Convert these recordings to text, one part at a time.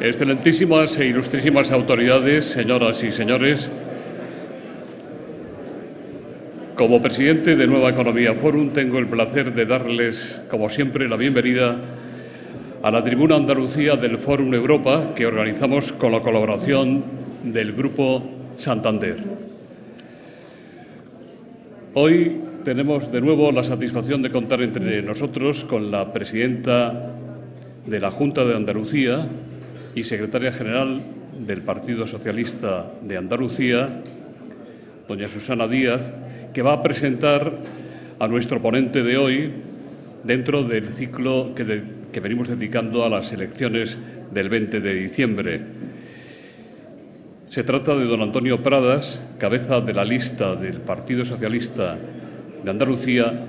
Excelentísimas e ilustrísimas autoridades, señoras y señores, como presidente de Nueva Economía Forum tengo el placer de darles, como siempre, la bienvenida a la tribuna Andalucía del Fórum Europa que organizamos con la colaboración del Grupo Santander. Hoy tenemos de nuevo la satisfacción de contar entre nosotros con la presidenta de la Junta de Andalucía y secretaria general del Partido Socialista de Andalucía, doña Susana Díaz, que va a presentar a nuestro ponente de hoy dentro del ciclo que venimos dedicando a las elecciones del 20 de diciembre. Se trata de don Antonio Pradas, cabeza de la lista del Partido Socialista de Andalucía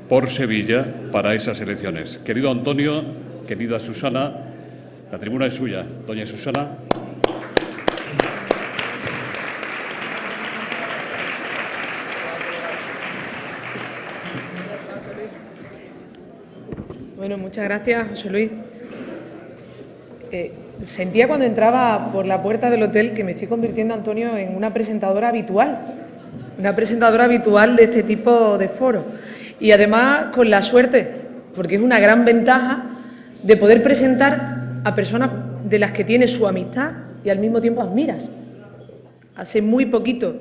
por Sevilla para esas elecciones. Querido Antonio, querida Susana, la tribuna es suya. Doña Susana. Bueno, muchas gracias, José Luis. Sentía cuando entraba por la puerta del hotel que me estoy convirtiendo, Antonio, en una presentadora habitual de este tipo de foros. Y además con la suerte, porque es una gran ventaja, de poder presentar a personas de las que tienes su amistad y al mismo tiempo admiras. Hace muy poquito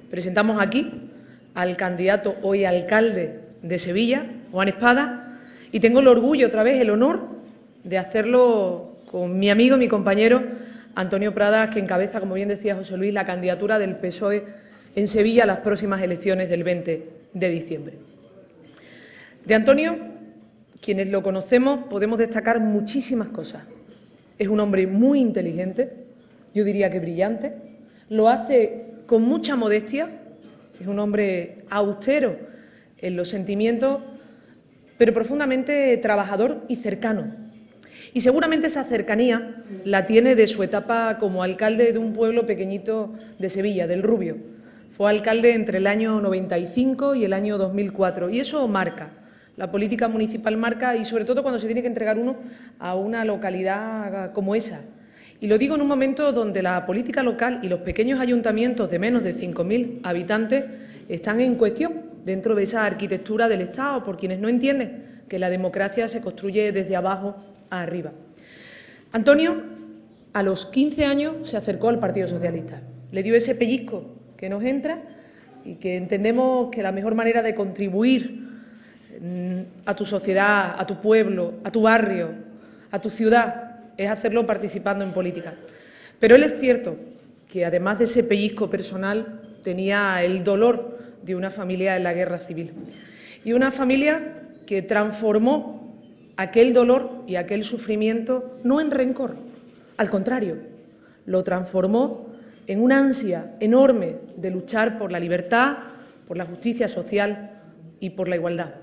presentamos aquí al candidato hoy alcalde de Sevilla, Juan Espada, y tengo el orgullo, otra vez, el honor de hacerlo con mi amigo, mi compañero Antonio Pradas, que encabeza, como bien decía José Luis, la candidatura del PSOE en Sevilla a las próximas elecciones del 20 de diciembre. De Antonio, quienes lo conocemos, podemos destacar muchísimas cosas. Es un hombre muy inteligente, yo diría que brillante, lo hace con mucha modestia, es un hombre austero en los sentimientos, pero profundamente trabajador y cercano. Y seguramente esa cercanía la tiene de su etapa como alcalde de un pueblo pequeñito de Sevilla, del Rubio. Fue alcalde entre el año 95 y el año 2004, y eso marca. La política municipal marca, y sobre todo cuando se tiene que entregar uno a una localidad como esa. Y lo digo en un momento donde la política local y los pequeños ayuntamientos de menos de 5.000 habitantes están en cuestión dentro de esa arquitectura del Estado, por quienes no entienden que la democracia se construye desde abajo a arriba. Antonio, a los 15 años, se acercó al Partido Socialista. Le dio ese pellizco que nos entra y que entendemos que la mejor manera de contribuir a tu sociedad, a tu pueblo, a tu barrio, a tu ciudad, es hacerlo participando en política. Pero él es cierto que, además de ese pellizco personal, tenía el dolor de una familia en la guerra civil. Y una familia que transformó aquel dolor y aquel sufrimiento no en rencor, al contrario, lo transformó en una ansia enorme de luchar por la libertad, por la justicia social y por la igualdad.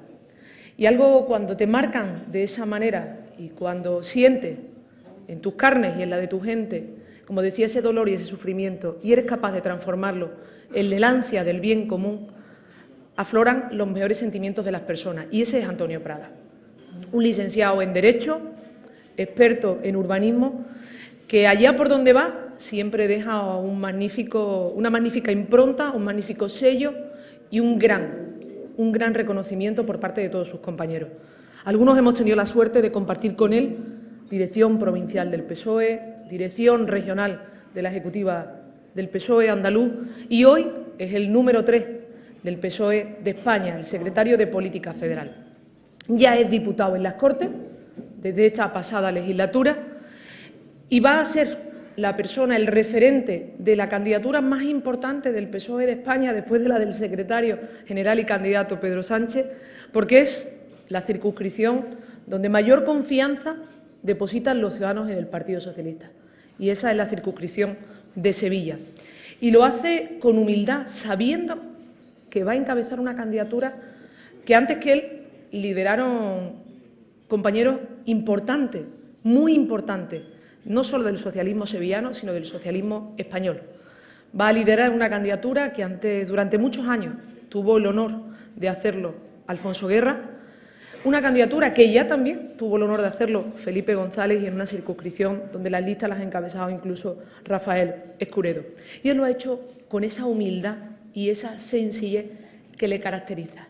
Y algo, cuando te marcan de esa manera y cuando sientes en tus carnes y en la de tu gente, como decía, ese dolor y ese sufrimiento, y eres capaz de transformarlo en el ansia del bien común, afloran los mejores sentimientos de las personas. Y ese es Antonio Pradas, un licenciado en Derecho, experto en urbanismo, que allá por donde va siempre deja una magnífica impronta, un magnífico sello y un gran reconocimiento por parte de todos sus compañeros. Algunos hemos tenido la suerte de compartir con él dirección provincial del PSOE, dirección regional de la Ejecutiva del PSOE andaluz, y hoy es el número 3 del PSOE de España, el secretario de Política Federal. Ya es diputado en las Cortes desde esta pasada legislatura y va a ser la persona, el referente de la candidatura más importante del PSOE de España después de la del secretario general y candidato Pedro Sánchez, porque es la circunscripción donde mayor confianza depositan los ciudadanos en el Partido Socialista. Y esa es la circunscripción de Sevilla. Y lo hace con humildad, sabiendo que va a encabezar una candidatura que antes que él lideraron compañeros importantes, muy importantes, no solo del socialismo sevillano, sino del socialismo español. Va a liderar una candidatura que durante muchos años tuvo el honor de hacerlo Alfonso Guerra, Una candidatura que ya también tuvo el honor de hacerlo Felipe González y en una circunscripción donde las listas las ha encabezado incluso Rafael Escuredo. Y él lo ha hecho con esa humildad y esa sencillez que le caracteriza,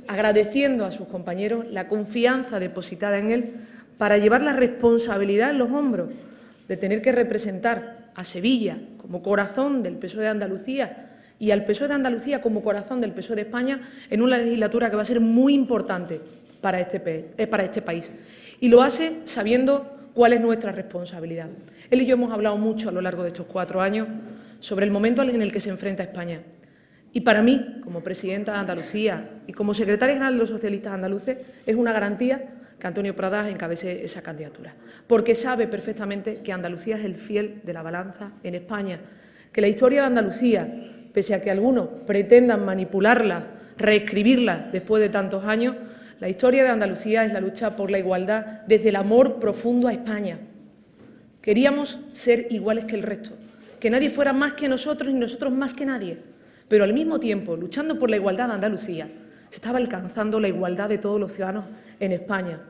agradeciendo a sus compañeros la confianza depositada en él para llevar la responsabilidad en los hombros de tener que representar a Sevilla como corazón del PSOE de Andalucía y al PSOE de Andalucía como corazón del PSOE de España en una legislatura que va a ser muy importante para este país. Y lo hace sabiendo cuál es nuestra responsabilidad. Él y yo hemos hablado mucho a lo largo de estos 4 años sobre el momento en el que se enfrenta España. Y para mí, como presidenta de Andalucía y como secretaria general de los socialistas andaluces, es una garantía que Antonio Pradás encabece esa candidatura, porque sabe perfectamente que Andalucía es el fiel de la balanza en España, que la historia de Andalucía, pese a que algunos pretendan manipularla, reescribirla después de tantos años, la historia de Andalucía es la lucha por la igualdad desde el amor profundo a España. Queríamos ser iguales que el resto, que nadie fuera más que nosotros y nosotros más que nadie, pero al mismo tiempo, luchando por la igualdad de Andalucía, se estaba alcanzando la igualdad de todos los ciudadanos en España.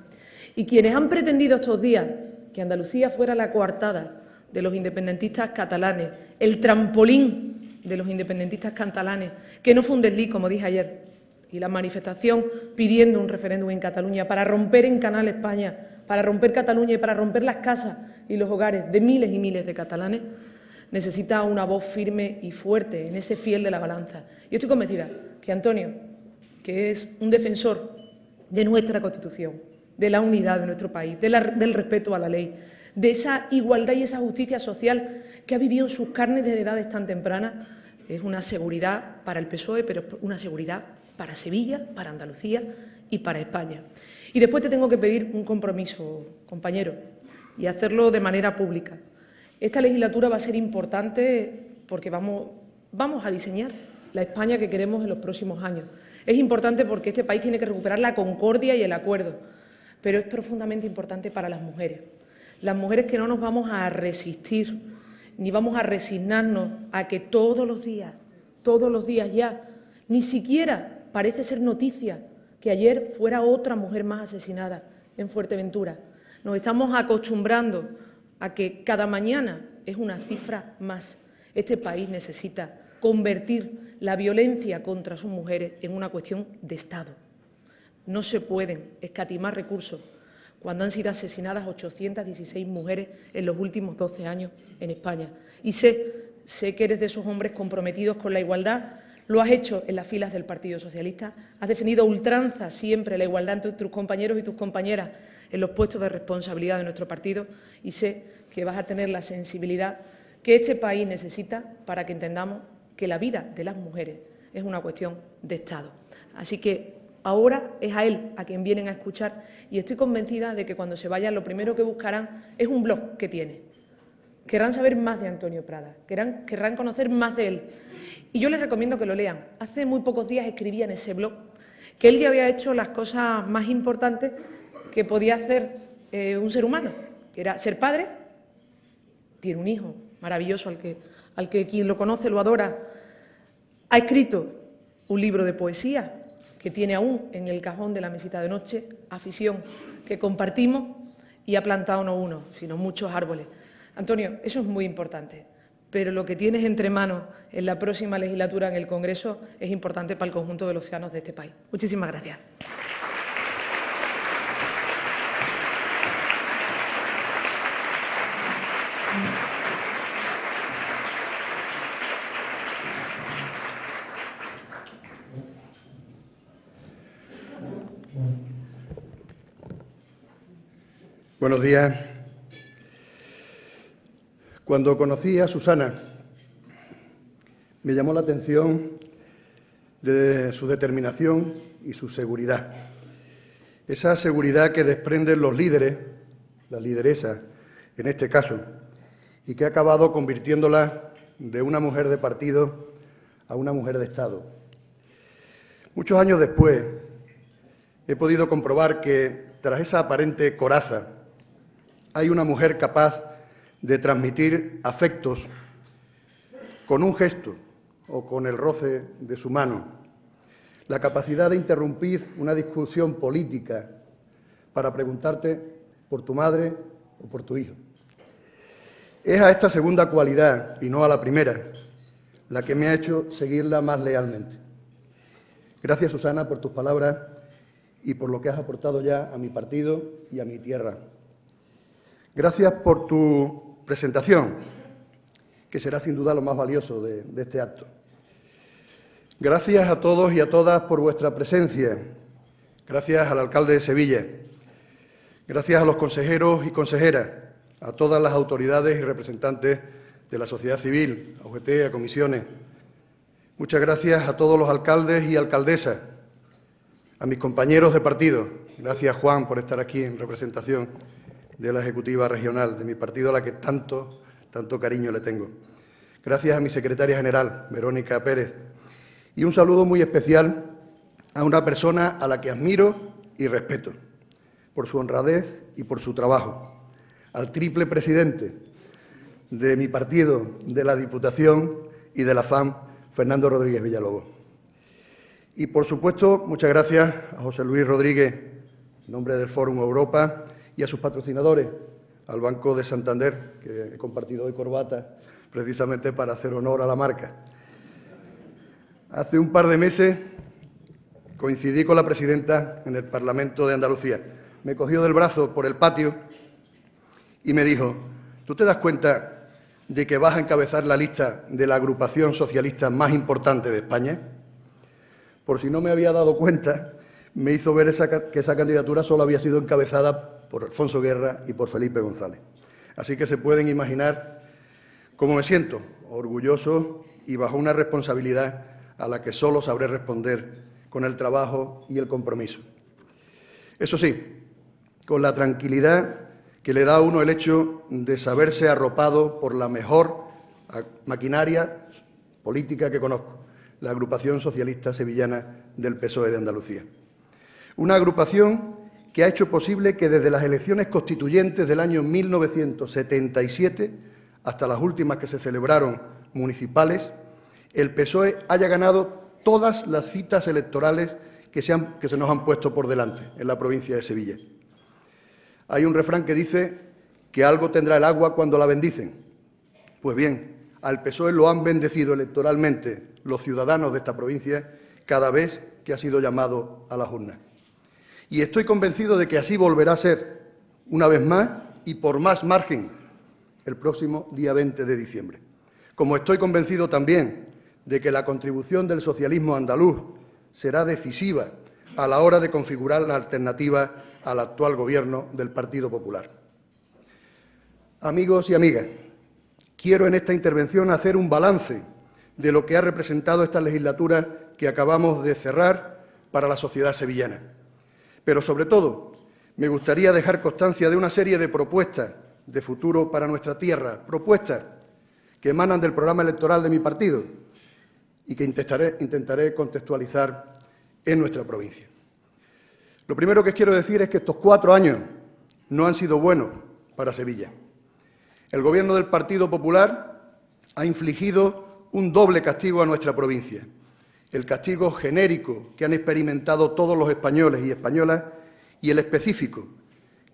Y quienes han pretendido estos días que Andalucía fuera la coartada de los independentistas catalanes, el trampolín de los independentistas catalanes, que no fue un desliz, como dije ayer, y la manifestación pidiendo un referéndum en Cataluña para romper en Canal España, para romper Cataluña y para romper las casas y los hogares de miles y miles de catalanes, necesita una voz firme y fuerte en ese fiel de la balanza. Y estoy convencida que Antonio, que es un defensor de nuestra Constitución, de la unidad de nuestro país, del respeto a la ley, de esa igualdad y esa justicia social que ha vivido en sus carnes desde edades tan tempranas, es una seguridad para el PSOE, pero una seguridad para Sevilla, para Andalucía y para España. Y después te tengo que pedir un compromiso, compañero, y hacerlo de manera pública. Esta legislatura va a ser importante porque vamos a diseñar la España que queremos en los próximos años. Es importante porque este país tiene que recuperar la concordia y el acuerdo, pero es profundamente importante para las mujeres que no nos vamos a resistir ni vamos a resignarnos a que todos los días ya, ni siquiera parece ser noticia que ayer fuera otra mujer más asesinada en Fuerteventura. Nos estamos acostumbrando a que cada mañana es una cifra más. Este país necesita convertir la violencia contra sus mujeres en una cuestión de Estado. No se pueden escatimar recursos cuando han sido asesinadas 816 mujeres en los últimos 12 años en España. Y sé que eres de esos hombres comprometidos con la igualdad. Lo has hecho en las filas del Partido Socialista, has defendido a ultranza siempre la igualdad entre tus compañeros y tus compañeras en los puestos de responsabilidad de nuestro partido y sé que vas a tener la sensibilidad que este país necesita para que entendamos que la vida de las mujeres es una cuestión de Estado. Así que ahora es a él a quien vienen a escuchar y estoy convencida de que cuando se vayan lo primero que buscarán es un blog que tiene. Querrán saber más de Antonio Pradás, querrán conocer más de él. Y yo les recomiendo que lo lean. Hace muy pocos días escribía en ese blog que él ya había hecho las cosas más importantes que podía hacer un ser humano, que era ser padre, tiene un hijo maravilloso al que quien lo conoce lo adora, ha escrito un libro de poesía que tiene aún en el cajón de la mesita de noche, afición que compartimos y ha plantado no uno, sino muchos árboles. Antonio, eso es muy importante, pero lo que tienes entre manos en la próxima legislatura en el Congreso es importante para el conjunto de los ciudadanos de este país. Muchísimas gracias. Buenos días. Cuando conocí a Susana, me llamó la atención de su determinación y su seguridad. Esa seguridad que desprenden los líderes, la lideresa en este caso, y que ha acabado convirtiéndola de una mujer de partido a una mujer de Estado. Muchos años después he podido comprobar que tras esa aparente coraza hay una mujer capaz de transmitir afectos con un gesto o con el roce de su mano, la capacidad de interrumpir una discusión política para preguntarte por tu madre o por tu hijo. Es a esta segunda cualidad, y no a la primera, la que me ha hecho seguirla más lealmente. Gracias, Susana, por tus palabras y por lo que has aportado ya a mi partido y a mi tierra. Gracias por tu presentación, que será sin duda lo más valioso de este acto. Gracias a todos y a todas por vuestra presencia. Gracias al alcalde de Sevilla. Gracias a los consejeros y consejeras, a todas las autoridades y representantes de la sociedad civil, a UGT, a comisiones. Muchas gracias a todos los alcaldes y alcaldesas, a mis compañeros de partido. Gracias, Juan, por estar aquí en representación de la Ejecutiva Regional, de mi partido a la que tanto cariño le tengo. Gracias a mi secretaria general, Verónica Pérez. Y un saludo muy especial a una persona a la que admiro y respeto, por su honradez y por su trabajo, al triple presidente de mi partido, de la Diputación y de la FAM, Fernando Rodríguez Villalobos. Y, por supuesto, muchas gracias a José Luis Rodríguez, en nombre del Fórum Europa, y a sus patrocinadores, al Banco de Santander, que he compartido hoy corbata precisamente para hacer honor a la marca. Hace un par de meses coincidí con la presidenta en el Parlamento de Andalucía. Me cogió del brazo por el patio y me dijo: ¿tú te das cuenta de que vas a encabezar la lista de la agrupación socialista más importante de España? Por si no me había dado cuenta, me hizo ver que esa candidatura solo había sido encabezada por Alfonso Guerra y por Felipe González. Así que se pueden imaginar cómo me siento, orgulloso y bajo una responsabilidad a la que solo sabré responder con el trabajo y el compromiso. Eso sí, con la tranquilidad que le da a uno el hecho de saberse arropado por la mejor maquinaria política que conozco, la Agrupación Socialista Sevillana del PSOE de Andalucía. Una agrupación que ha hecho posible que desde las elecciones constituyentes del año 1977 hasta las últimas que se celebraron municipales, el PSOE haya ganado todas las citas electorales que se nos han puesto por delante en la provincia de Sevilla. Hay un refrán que dice que algo tendrá el agua cuando la bendicen. Pues bien, al PSOE lo han bendecido electoralmente los ciudadanos de esta provincia cada vez que ha sido llamado a las urnas. Y estoy convencido de que así volverá a ser, una vez más y por más margen, el próximo día 20 de diciembre. Como estoy convencido también de que la contribución del socialismo andaluz será decisiva a la hora de configurar la alternativa al actual Gobierno del Partido Popular. Amigos y amigas, quiero en esta intervención hacer un balance de lo que ha representado esta legislatura que acabamos de cerrar para la sociedad sevillana. Pero, sobre todo, me gustaría dejar constancia de una serie de propuestas de futuro para nuestra tierra, propuestas que emanan del programa electoral de mi partido y que intentaré contextualizar en nuestra provincia. Lo primero que quiero decir es que estos 4 años no han sido buenos para Sevilla. El Gobierno del Partido Popular ha infligido un doble castigo a nuestra provincia. El castigo genérico que han experimentado todos los españoles y españolas y el específico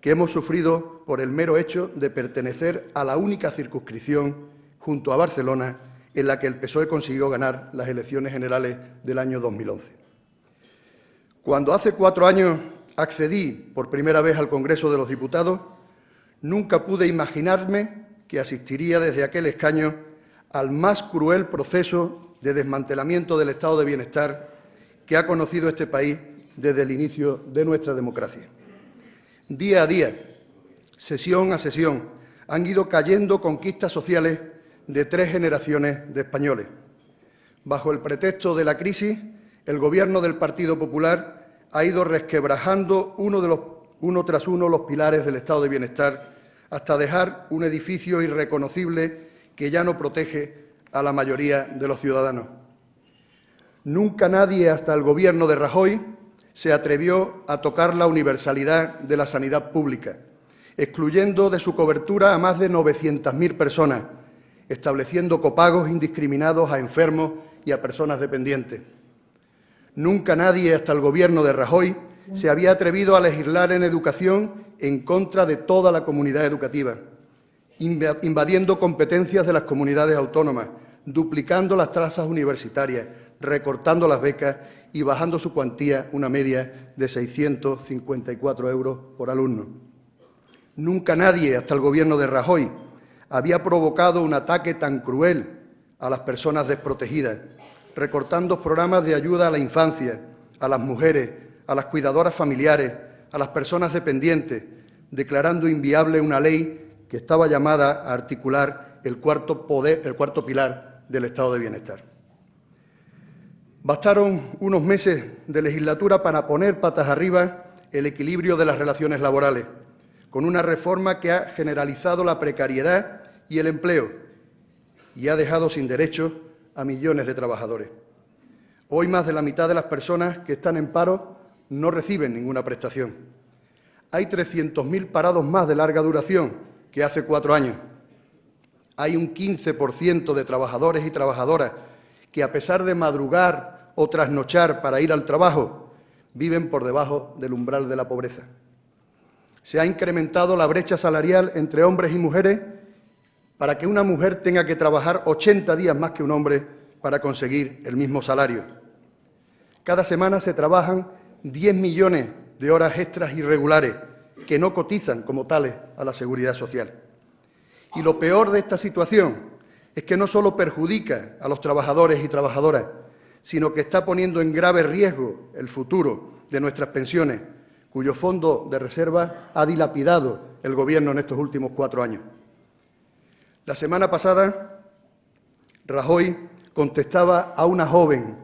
que hemos sufrido por el mero hecho de pertenecer a la única circunscripción junto a Barcelona en la que el PSOE consiguió ganar las elecciones generales del año 2011. Cuando hace 4 años accedí por primera vez al Congreso de los Diputados, nunca pude imaginarme que asistiría desde aquel escaño al más cruel proceso de desmantelamiento del estado de bienestar que ha conocido este país desde el inicio de nuestra democracia. Día a día, sesión a sesión, han ido cayendo conquistas sociales de 3 generaciones de españoles. Bajo el pretexto de la crisis, el Gobierno del Partido Popular ha ido resquebrajando uno tras uno los pilares del estado de bienestar hasta dejar un edificio irreconocible que ya no protege a la mayoría de los ciudadanos. Nunca nadie, hasta el Gobierno de Rajoy, se atrevió a tocar la universalidad de la sanidad pública, excluyendo de su cobertura a más de 900.000 personas, estableciendo copagos indiscriminados a enfermos y a personas dependientes. Nunca nadie, hasta el Gobierno de Rajoy, se había atrevido a legislar en educación en contra de toda la comunidad educativa, invadiendo competencias de las comunidades autónomas, duplicando las tasas universitarias, recortando las becas y bajando su cuantía una media de 654 euros por alumno. Nunca nadie, hasta el Gobierno de Rajoy, había provocado un ataque tan cruel a las personas desprotegidas, recortando programas de ayuda a la infancia, a las mujeres, a las cuidadoras familiares, a las personas dependientes, declarando inviable una ley que estaba llamada a articular el cuarto pilar del Estado de Bienestar. Bastaron unos meses de legislatura para poner patas arriba el equilibrio de las relaciones laborales, con una reforma que ha generalizado la precariedad y el empleo y ha dejado sin derechos a millones de trabajadores. Hoy más de la mitad de las personas que están en paro no reciben ninguna prestación. Hay 300.000 parados más de larga duración que hace 4 años. Hay un 15% de trabajadores y trabajadoras que, a pesar de madrugar o trasnochar para ir al trabajo, viven por debajo del umbral de la pobreza. Se ha incrementado la brecha salarial entre hombres y mujeres para que una mujer tenga que trabajar 80 días más que un hombre para conseguir el mismo salario. Cada semana se trabajan 10 millones de horas extras irregulares que no cotizan como tales a la Seguridad Social. Y lo peor de esta situación es que no solo perjudica a los trabajadores y trabajadoras, sino que está poniendo en grave riesgo el futuro de nuestras pensiones, cuyo fondo de reserva ha dilapidado el Gobierno en estos últimos 4 años. La semana pasada, Rajoy contestaba a una joven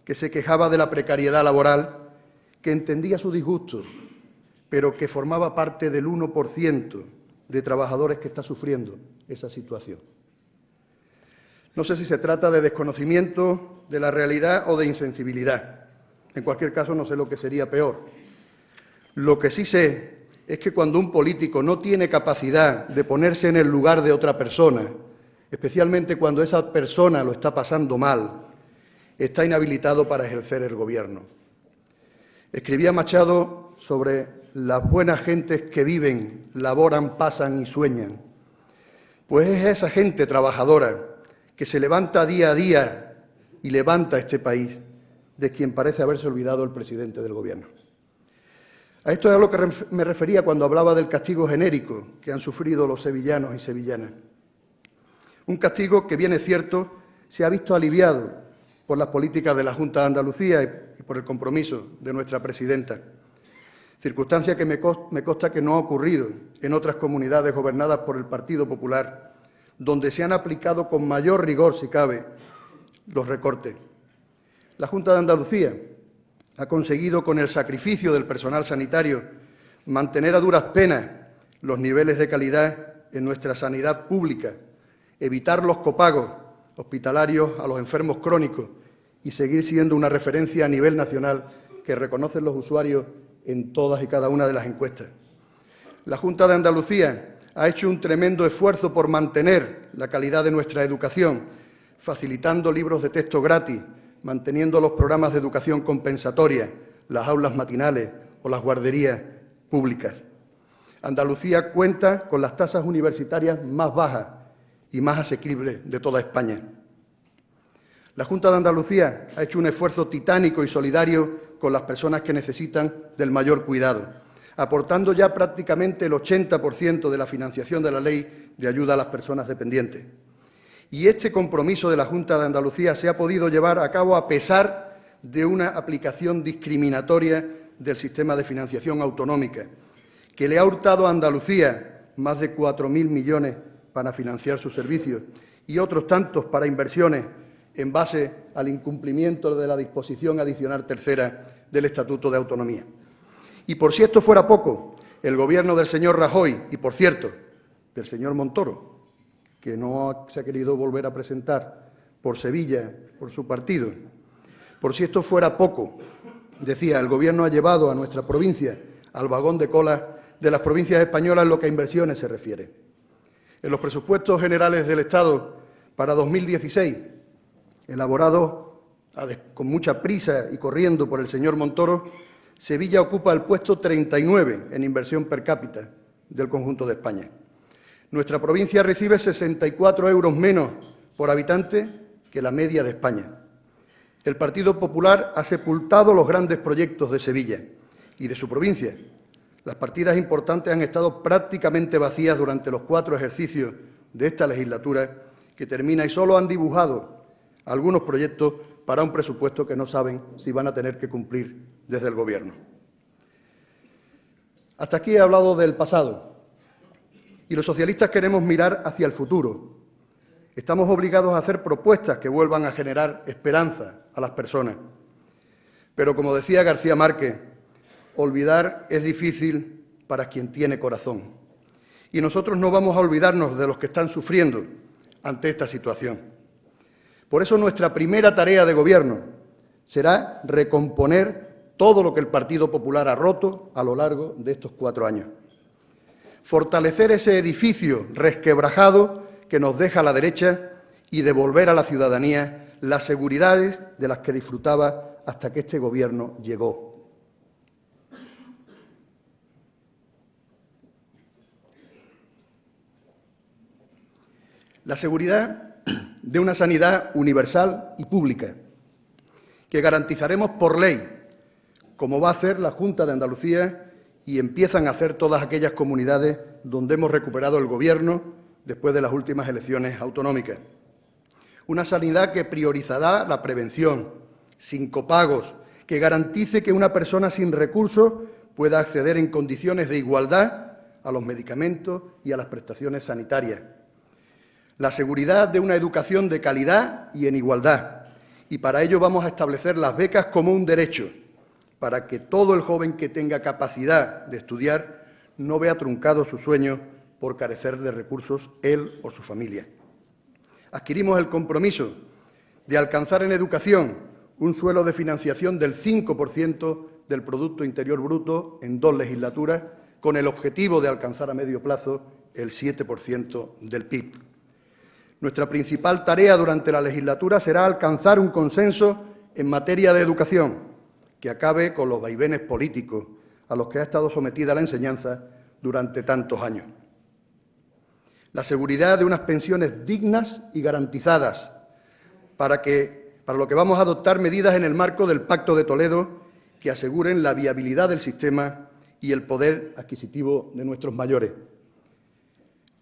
que se quejaba de la precariedad laboral, que entendía su disgusto, pero que formaba parte del 1% de trabajadores que está sufriendo esa situación. No sé si se trata de desconocimiento de la realidad o de insensibilidad. En cualquier caso, no sé lo que sería peor. Lo que sí sé es que cuando un político no tiene capacidad de ponerse en el lugar de otra persona, especialmente cuando esa persona lo está pasando mal, está inhabilitado para ejercer el gobierno. Escribía Machado sobre las buenas gentes que viven, laboran, pasan y sueñan. Pues es esa gente trabajadora que se levanta día a día y levanta este país, de quien parece haberse olvidado el presidente del Gobierno. A esto es a lo que me refería cuando hablaba del castigo genérico que han sufrido los sevillanos y sevillanas. Un castigo que, bien es cierto, se ha visto aliviado por las políticas de la Junta de Andalucía y por el compromiso de nuestra presidenta, circunstancia que me consta que no ha ocurrido en otras comunidades gobernadas por el Partido Popular, donde se han aplicado con mayor rigor, si cabe, los recortes. La Junta de Andalucía ha conseguido, con el sacrificio del personal sanitario, mantener a duras penas los niveles de calidad en nuestra sanidad pública, evitar los copagos hospitalarios a los enfermos crónicos y seguir siendo una referencia a nivel nacional que reconocen los usuarios en todas y cada una de las encuestas. La Junta de Andalucía ha hecho un tremendo esfuerzo por mantener la calidad de nuestra educación, facilitando libros de texto gratis, manteniendo los programas de educación compensatoria, las aulas matinales o las guarderías públicas. Andalucía cuenta con las tasas universitarias más bajas y más asequibles de toda España. La Junta de Andalucía ha hecho un esfuerzo titánico y solidario con las personas que necesitan del mayor cuidado, aportando ya prácticamente el 80% de la financiación de la Ley de Ayuda a las Personas Dependientes. Y este compromiso de la Junta de Andalucía se ha podido llevar a cabo a pesar de una aplicación discriminatoria del sistema de financiación autonómica, que le ha hurtado a Andalucía más de 4.000 millones para financiar sus servicios y otros tantos para inversiones en base al incumplimiento de la disposición adicional tercera del Estatuto de Autonomía. Y por si esto fuera poco, el Gobierno del señor Rajoy y, por cierto, del señor Montoro, que no se ha querido volver a presentar por Sevilla, por su partido. Por si esto fuera poco, decía, el Gobierno ha llevado a nuestra provincia al vagón de cola de las provincias españolas en lo que a inversiones se refiere. En los presupuestos generales del Estado para 2016, elaborados con mucha prisa y corriendo por el señor Montoro, Sevilla ocupa el puesto 39 en inversión per cápita del conjunto de España. Nuestra provincia recibe 64 euros menos por habitante que la media de España. El Partido Popular ha sepultado los grandes proyectos de Sevilla y de su provincia. Las partidas importantes han estado prácticamente vacías durante los 4 ejercicios de esta legislatura que termina y solo han dibujado algunos proyectos para un presupuesto que no saben si van a tener que cumplir desde el Gobierno. Hasta aquí he hablado del pasado y los socialistas queremos mirar hacia el futuro. Estamos obligados a hacer propuestas que vuelvan a generar esperanza a las personas. Pero, como decía García Márquez, olvidar es difícil para quien tiene corazón. Y nosotros no vamos a olvidarnos de los que están sufriendo ante esta situación. Por eso nuestra primera tarea de Gobierno será recomponer todo lo que el Partido Popular ha roto a lo largo de estos 4 años. Fortalecer ese edificio resquebrajado que nos deja la derecha y devolver a la ciudadanía las seguridades de las que disfrutaba hasta que este Gobierno llegó. La seguridad de una sanidad universal y pública, que garantizaremos por ley, como va a hacer la Junta de Andalucía y empiezan a hacer todas aquellas comunidades donde hemos recuperado el Gobierno después de las últimas elecciones autonómicas. Una sanidad que priorizará la prevención, sin copagos, que garantice que una persona sin recursos pueda acceder en condiciones de igualdad a los medicamentos y a las prestaciones sanitarias. La seguridad de una educación de calidad y en igualdad. Y para ello vamos a establecer las becas como un derecho, para que todo el joven que tenga capacidad de estudiar no vea truncado su sueño por carecer de recursos él o su familia. Adquirimos el compromiso de alcanzar en educación un suelo de financiación del 5% del Producto Interior Bruto en 2 legislaturas, con el objetivo de alcanzar a medio plazo el 7% del PIB. Nuestra principal tarea durante la legislatura será alcanzar un consenso en materia de educación que acabe con los vaivenes políticos a los que ha estado sometida la enseñanza durante tantos años. La seguridad de unas pensiones dignas y garantizadas, para lo que vamos a adoptar medidas en el marco del Pacto de Toledo que aseguren la viabilidad del sistema y el poder adquisitivo de nuestros mayores.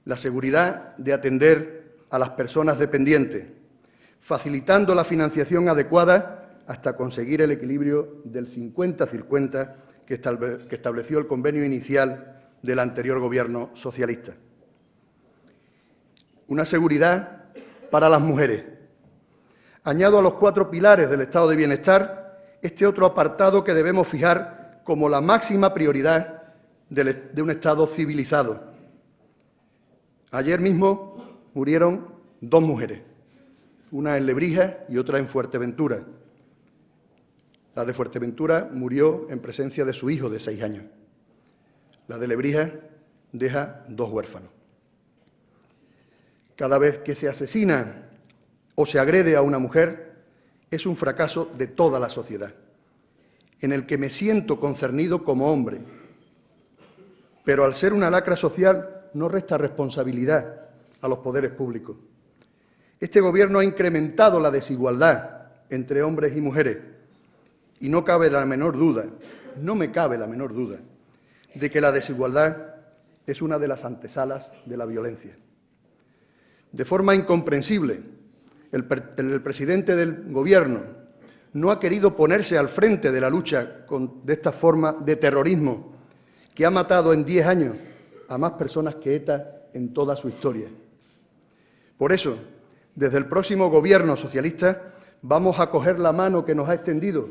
La seguridad de atender a las personas dependientes, facilitando la financiación adecuada hasta conseguir el equilibrio del 50-50 que estableció el convenio inicial del anterior Gobierno socialista. Una seguridad para las mujeres. Añado a los 4 pilares del estado de bienestar este otro apartado que debemos fijar como la máxima prioridad de un Estado civilizado. Ayer mismo murieron 2 mujeres, una en Lebrija y otra en Fuerteventura. La de Fuerteventura murió en presencia de su hijo de 6 años. La de Lebrija deja 2 huérfanos. Cada vez que se asesina o se agrede a una mujer, es un fracaso de toda la sociedad, en el que me siento concernido como hombre. Pero al ser una lacra social, no resta responsabilidad a los poderes públicos. Este Gobierno ha incrementado la desigualdad entre hombres y mujeres y no me cabe la menor duda, de que la desigualdad es una de las antesalas de la violencia. De forma incomprensible, el presidente del Gobierno no ha querido ponerse al frente de la lucha de esta forma de terrorismo que ha matado en 10 años a más personas que ETA en toda su historia. Por eso, desde el próximo Gobierno socialista vamos a coger la mano que nos ha extendido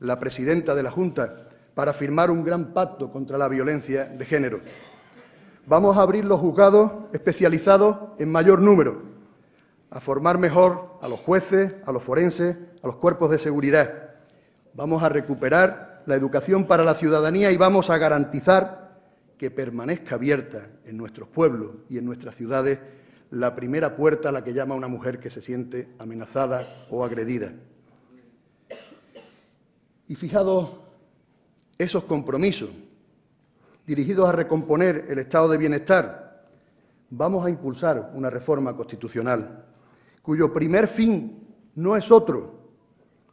la presidenta de la Junta para firmar un gran pacto contra la violencia de género. Vamos a abrir los juzgados especializados en mayor número, a formar mejor a los jueces, a los forenses, a los cuerpos de seguridad. Vamos a recuperar la educación para la ciudadanía y vamos a garantizar que permanezca abierta en nuestros pueblos y en nuestras ciudades la primera puerta a la que llama una mujer que se siente amenazada o agredida. Y fijados esos compromisos dirigidos a recomponer el estado de bienestar, vamos a impulsar una reforma constitucional cuyo primer fin no es otro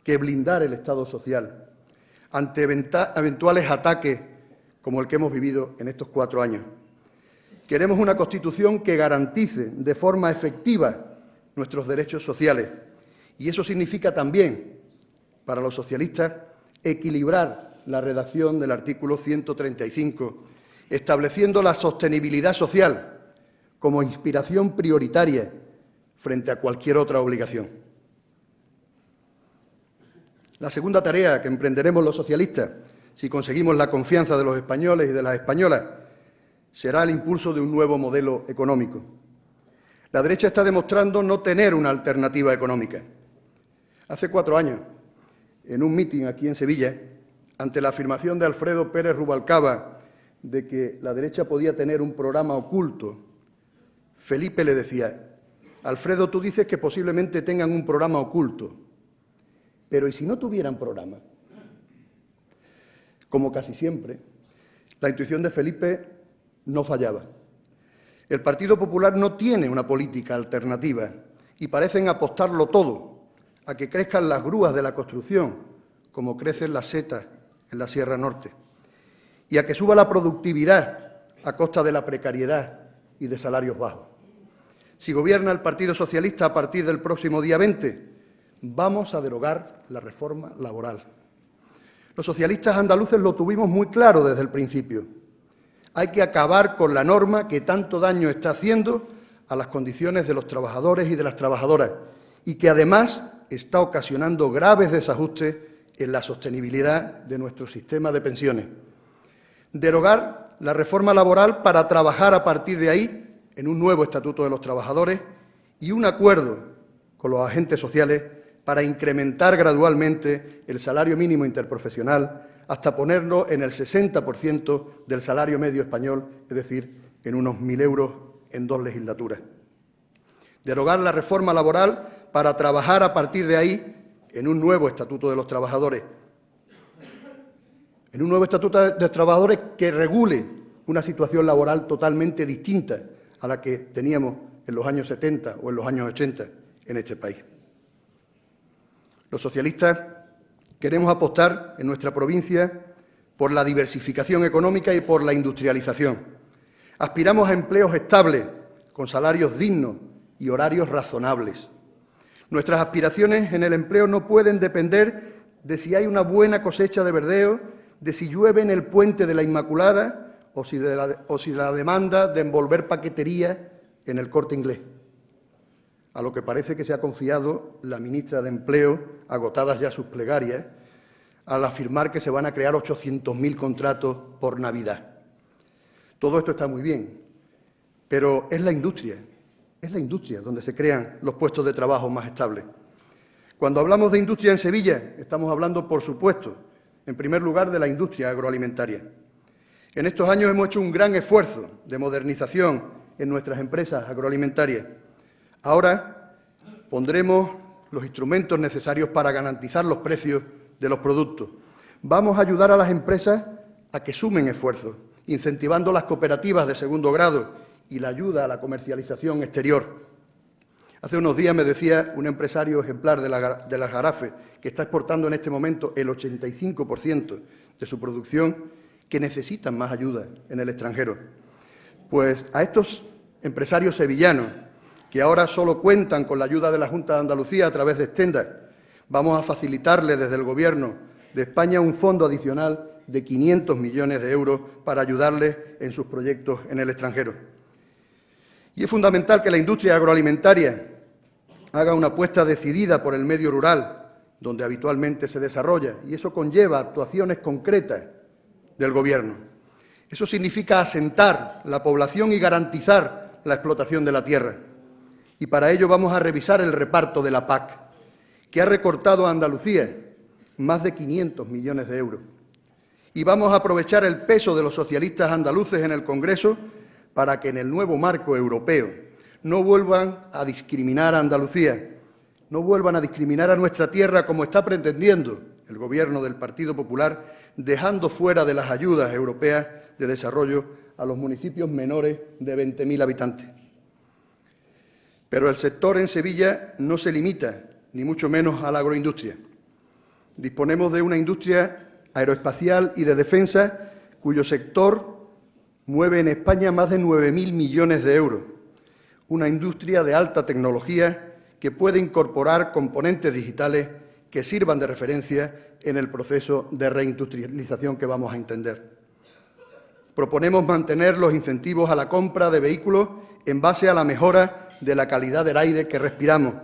que blindar el Estado social ante eventuales ataques como el que hemos vivido en estos 4 años. Queremos una Constitución que garantice de forma efectiva nuestros derechos sociales y eso significa también, para los socialistas, equilibrar la redacción del artículo 135, estableciendo la sostenibilidad social como inspiración prioritaria frente a cualquier otra obligación. La segunda tarea que emprenderemos los socialistas, si conseguimos la confianza de los españoles y de las españolas, será el impulso de un nuevo modelo económico. La derecha está demostrando no tener una alternativa económica. Hace 4 años, en un mitin aquí en Sevilla, ante la afirmación de Alfredo Pérez Rubalcaba de que la derecha podía tener un programa oculto, Felipe le decía: Alfredo, tú dices que posiblemente tengan un programa oculto, pero ¿y si no tuvieran programa? Como casi siempre, la intuición de Felipe no fallaba. El Partido Popular no tiene una política alternativa y parecen apostarlo todo a que crezcan las grúas de la construcción, como crecen las setas en la Sierra Norte, y a que suba la productividad a costa de la precariedad y de salarios bajos. Si gobierna el Partido Socialista a partir del próximo día 20, vamos a derogar la reforma laboral. Los socialistas andaluces lo tuvimos muy claro desde el principio. Hay que acabar con la norma que tanto daño está haciendo a las condiciones de los trabajadores y de las trabajadoras y que además está ocasionando graves desajustes en la sostenibilidad de nuestro sistema de pensiones. Derogar la reforma laboral para trabajar a partir de ahí en un nuevo Estatuto de los Trabajadores y un acuerdo con los agentes sociales para incrementar gradualmente el salario mínimo interprofesional hasta ponerlo en el 60% del salario medio español, es decir, en unos 1.000 euros en 2 legislaturas. Derogar la reforma laboral para trabajar a partir de ahí en un nuevo Estatuto de los Trabajadores. En un nuevo Estatuto de los Trabajadores que regule una situación laboral totalmente distinta a la que teníamos en los años 70 o en los años 80 en este país. Los socialistas queremos apostar en nuestra provincia por la diversificación económica y por la industrialización. Aspiramos a empleos estables, con salarios dignos y horarios razonables. Nuestras aspiraciones en el empleo no pueden depender de si hay una buena cosecha de verdeo, de si llueve en el puente de la Inmaculada o si de la demanda de envolver paquetería en el Corte Inglés, a lo que parece que se ha confiado la ministra de Empleo, agotadas ya sus plegarias, al afirmar que se van a crear 800.000 contratos por Navidad. Todo esto está muy bien, pero es la industria donde se crean los puestos de trabajo más estables. Cuando hablamos de industria en Sevilla, estamos hablando, por supuesto, en primer lugar, de la industria agroalimentaria. En estos años hemos hecho un gran esfuerzo de modernización en nuestras empresas agroalimentarias. Ahora pondremos los instrumentos necesarios para garantizar los precios de los productos. Vamos a ayudar a las empresas a que sumen esfuerzos, incentivando las cooperativas de segundo grado y la ayuda a la comercialización exterior. Hace unos días me decía un empresario ejemplar de las Garafes, que está exportando en este momento el 85% de su producción, que necesitan más ayuda en el extranjero. Pues a estos empresarios sevillanos, que ahora solo cuentan con la ayuda de la Junta de Andalucía a través de Extenda, vamos a facilitarles desde el Gobierno de España un fondo adicional de 500 millones de euros para ayudarles en sus proyectos en el extranjero. Y es fundamental que la industria agroalimentaria haga una apuesta decidida por el medio rural, donde habitualmente se desarrolla, y eso conlleva actuaciones concretas del Gobierno. Eso significa asentar la población y garantizar la explotación de la tierra. Y para ello vamos a revisar el reparto de la PAC, que ha recortado a Andalucía más de 500 millones de euros. Y vamos a aprovechar el peso de los socialistas andaluces en el Congreso para que en el nuevo marco europeo no vuelvan a discriminar a Andalucía, no vuelvan a discriminar a nuestra tierra como está pretendiendo el Gobierno del Partido Popular, dejando fuera de las ayudas europeas de desarrollo a los municipios menores de 20.000 habitantes. Pero el sector en Sevilla no se limita, ni mucho menos a la agroindustria. Disponemos de una industria aeroespacial y de defensa cuyo sector mueve en España más de 9.000 millones de euros. Una industria de alta tecnología que puede incorporar componentes digitales que sirvan de referencia en el proceso de reindustrialización que vamos a entender. Proponemos mantener los incentivos a la compra de vehículos en base a la mejora de la calidad del aire que respiramos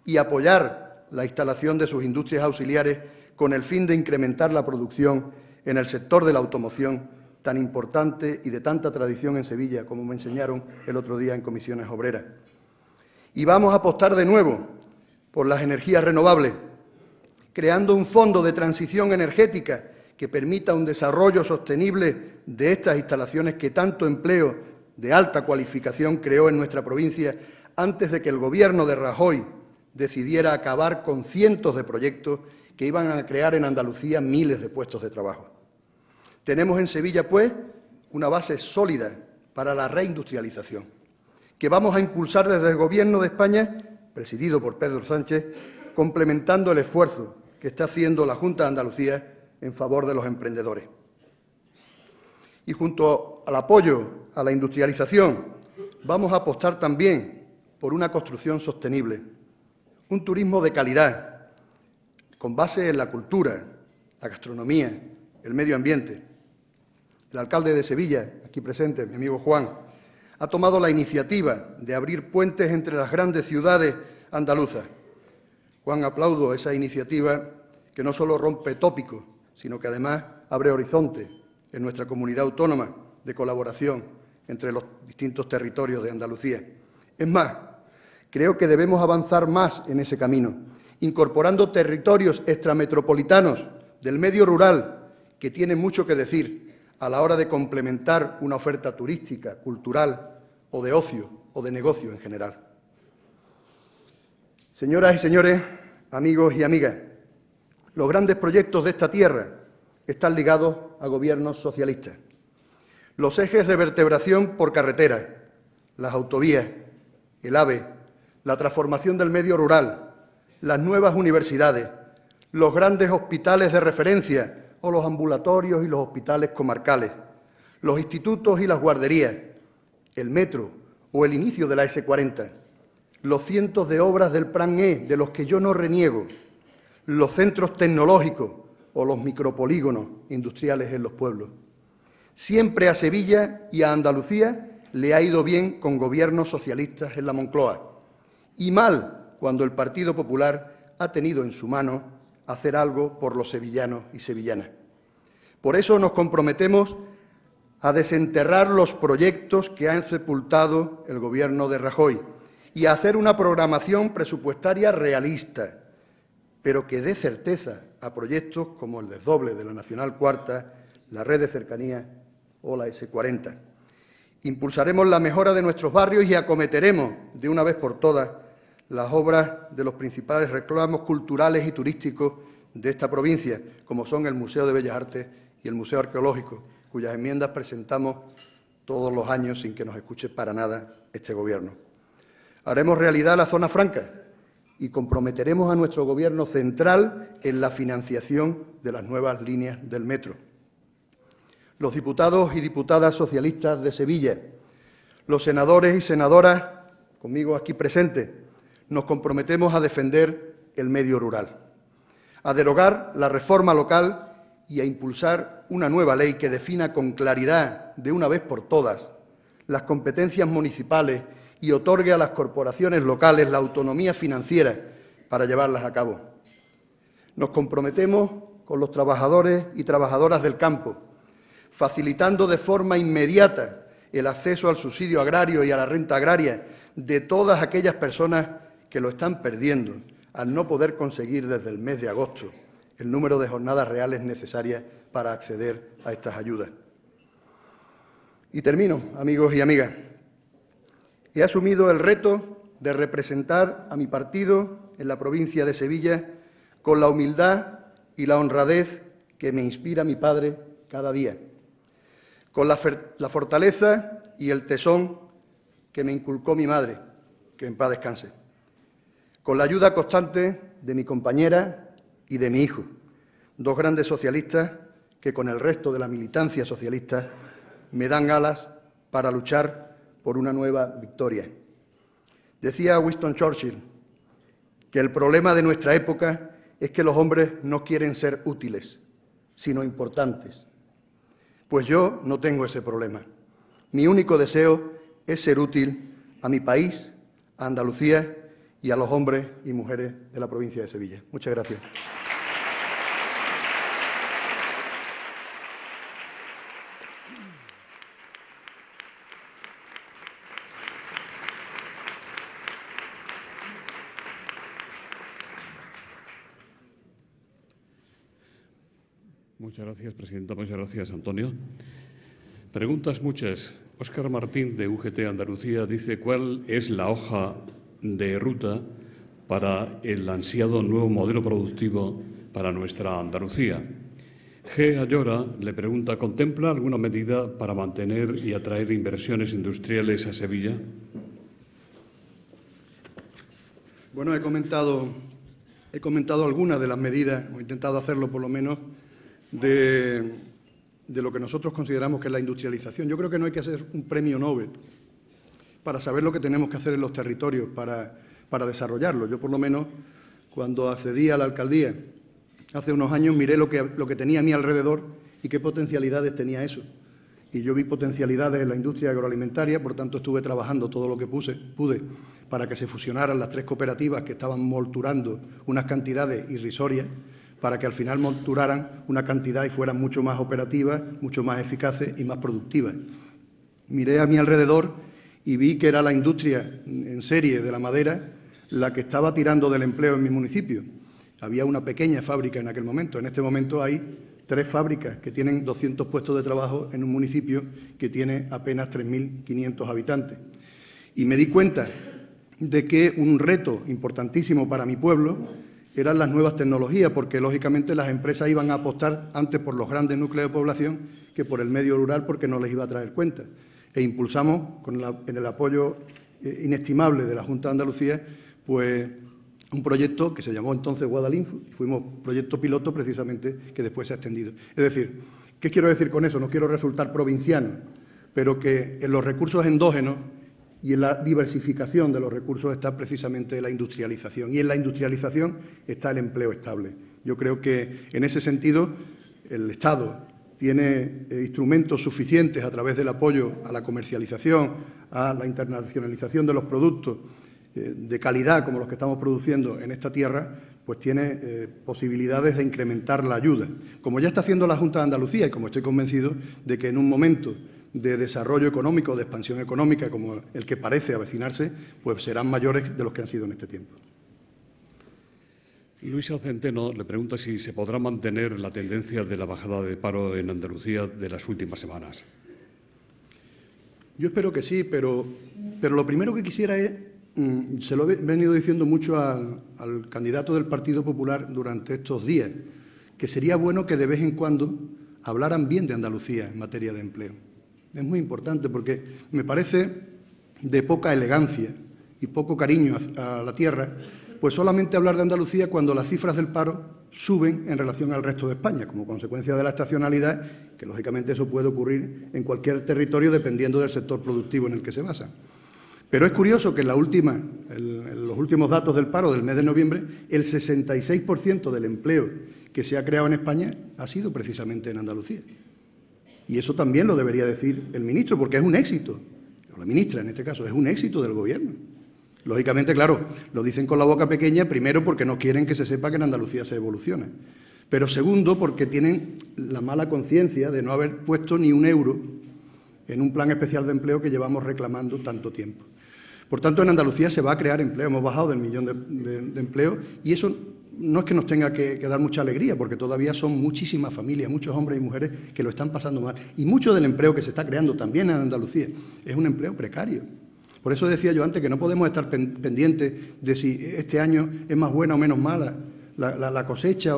y apoyar la instalación de sus industrias auxiliares con el fin de incrementar la producción en el sector de la automoción, tan importante y de tanta tradición en Sevilla, como me enseñaron el otro día en comisiones obreras. Y vamos a apostar de nuevo por las energías renovables, creando un fondo de transición energética que permita un desarrollo sostenible de estas instalaciones que tanto empleo de alta cualificación creó en nuestra provincia antes de que el Gobierno de Rajoy decidiera acabar con cientos de proyectos que iban a crear en Andalucía miles de puestos de trabajo. Tenemos en Sevilla, pues, una base sólida para la reindustrialización, que vamos a impulsar desde el Gobierno de España, presidido por Pedro Sánchez, complementando el esfuerzo que está haciendo la Junta de Andalucía en favor de los emprendedores. Y junto al apoyo a la industrialización, vamos a apostar también por una construcción sostenible, un turismo de calidad, con base en la cultura, la gastronomía, el medio ambiente. El alcalde de Sevilla, aquí presente, mi amigo Juan, ha tomado la iniciativa de abrir puentes entre las grandes ciudades andaluzas. Juan, aplaudo esa iniciativa que no solo rompe tópicos, sino que además abre horizontes en nuestra comunidad autónoma de colaboración entre los distintos territorios de Andalucía. Es más, creo que debemos avanzar más en ese camino, incorporando territorios extrametropolitanos del medio rural que tienen mucho que decir a la hora de complementar una oferta turística, cultural o de ocio o de negocio en general. Señoras y señores, amigos y amigas, los grandes proyectos de esta tierra están ligados a gobiernos socialistas. Los ejes de vertebración por carretera, las autovías, el AVE, la transformación del medio rural, las nuevas universidades, los grandes hospitales de referencia o los ambulatorios y los hospitales comarcales, los institutos y las guarderías, el metro o el inicio de la S40, los cientos de obras del Plan E, de los que yo no reniego, los centros tecnológicos o los micropolígonos industriales en los pueblos. Siempre a Sevilla y a Andalucía le ha ido bien con gobiernos socialistas en la Moncloa y mal cuando el Partido Popular ha tenido en su mano hacer algo por los sevillanos y sevillanas. Por eso nos comprometemos a desenterrar los proyectos que han sepultado el Gobierno de Rajoy y a hacer una programación presupuestaria realista, pero que dé certeza a proyectos como el desdoble de la Nacional Cuarta, la red de cercanías o la S40. Impulsaremos la mejora de nuestros barrios y acometeremos de una vez por todas las obras de los principales reclamos culturales y turísticos de esta provincia, como son el Museo de Bellas Artes y el Museo Arqueológico, cuyas enmiendas presentamos todos los años sin que nos escuche para nada este Gobierno. Haremos realidad la zona franca y comprometeremos a nuestro Gobierno central en la financiación de las nuevas líneas del metro. Los diputados y diputadas socialistas de Sevilla, los senadores y senadoras, conmigo aquí presentes, nos comprometemos a defender el medio rural, a derogar la reforma local y a impulsar una nueva ley que defina con claridad, de una vez por todas, las competencias municipales y otorgue a las corporaciones locales la autonomía financiera para llevarlas a cabo. Nos comprometemos con los trabajadores y trabajadoras del campo, facilitando de forma inmediata el acceso al subsidio agrario y a la renta agraria de todas aquellas personas que lo están perdiendo al no poder conseguir desde el mes de agosto el número de jornadas reales necesarias para acceder a estas ayudas. Y termino, amigos y amigas. He asumido el reto de representar a mi partido en la provincia de Sevilla con la humildad y la honradez que me inspira mi padre cada día, con la fortaleza y el tesón que me inculcó mi madre, que en paz descanse, con la ayuda constante de mi compañera y de mi hijo, dos grandes socialistas que con el resto de la militancia socialista me dan alas para luchar por una nueva victoria. Decía Winston Churchill que el problema de nuestra época es que los hombres no quieren ser útiles, sino importantes. Pues yo no tengo ese problema. Mi único deseo es ser útil a mi país, a Andalucía y a los hombres y mujeres de la provincia de Sevilla. Muchas gracias. Muchas gracias, presidenta. Muchas gracias, Antonio. Preguntas muchas. Óscar Martín, de UGT Andalucía, dice cuál es la hoja de ruta para el ansiado nuevo modelo productivo para nuestra Andalucía. G. Ayora le pregunta, ¿contempla alguna medida para mantener y atraer inversiones industriales a Sevilla? Bueno, he comentado algunas de las medidas, o he intentado hacerlo por lo menos, de lo que nosotros consideramos que es la industrialización. Yo creo que no hay que hacer un premio Nobel para saber lo que tenemos que hacer en los territorios para desarrollarlo. Yo, por lo menos, cuando accedí a la alcaldía hace unos años, miré lo que tenía a mi alrededor y qué potencialidades tenía eso. Y yo vi potencialidades en la industria agroalimentaria, por tanto estuve trabajando todo lo que pude para que se fusionaran las 3 cooperativas que estaban molturando unas cantidades irrisorias, para que al final molturaran una cantidad y fueran mucho más operativas, mucho más eficaces y más productivas. Miré a mi alrededor y vi que era la industria en serie de la madera la que estaba tirando del empleo en mi municipio. Había una pequeña fábrica en aquel momento. En este momento hay 3 fábricas que tienen 200 puestos de trabajo en un municipio que tiene apenas 3.500 habitantes. Y me di cuenta de que un reto importantísimo para mi pueblo eran las nuevas tecnologías, porque lógicamente las empresas iban a apostar antes por los grandes núcleos de población que por el medio rural, porque no les iba a traer cuenta. E impulsamos, en el apoyo inestimable de la Junta de Andalucía, pues un proyecto que se llamó entonces Guadalinfo, y fuimos proyecto piloto precisamente que después se ha extendido. Es decir, ¿qué quiero decir con eso? No quiero resultar provinciano, pero que en los recursos endógenos y en la diversificación de los recursos está precisamente la industrialización. Y en la industrialización está el empleo estable. Yo creo que, en ese sentido, el Estado tiene instrumentos suficientes a través del apoyo a la comercialización, a la internacionalización de los productos de calidad como los que estamos produciendo en esta tierra, pues tiene posibilidades de incrementar la ayuda. Como ya está haciendo la Junta de Andalucía y como estoy convencido de que en un momento de desarrollo económico, de expansión económica, como el que parece avecinarse, pues serán mayores de los que han sido en este tiempo. Luisa Centeno le pregunta si se podrá mantener la tendencia de la bajada de paro en Andalucía de las últimas semanas. Yo espero que sí, pero lo primero que quisiera es, se lo he venido diciendo mucho al candidato del Partido Popular durante estos días, que sería bueno que de vez en cuando hablaran bien de Andalucía en materia de empleo. Es muy importante porque me parece de poca elegancia y poco cariño a la tierra, pues solamente hablar de Andalucía cuando las cifras del paro suben en relación al resto de España, como consecuencia de la estacionalidad, que lógicamente eso puede ocurrir en cualquier territorio dependiendo del sector productivo en el que se basa. Pero es curioso que en los últimos datos del paro del mes de noviembre, el 66% del empleo que se ha creado en España ha sido precisamente en Andalucía. Y eso también lo debería decir el ministro, porque es un éxito, o la ministra en este caso, es un éxito del Gobierno. Lógicamente, claro, lo dicen con la boca pequeña, primero porque no quieren que se sepa que en Andalucía se evoluciona, pero segundo porque tienen la mala conciencia de no haber puesto ni un euro en un plan especial de empleo que llevamos reclamando tanto tiempo. Por tanto, en Andalucía se va a crear empleo, hemos bajado del 1 millón de empleos y eso no es que nos tenga que dar mucha alegría, porque todavía son muchísimas familias, muchos hombres y mujeres que lo están pasando mal. Y mucho del empleo que se está creando también en Andalucía es un empleo precario. Por eso decía yo antes que no podemos estar pendientes de si este año es más buena o menos mala la cosecha,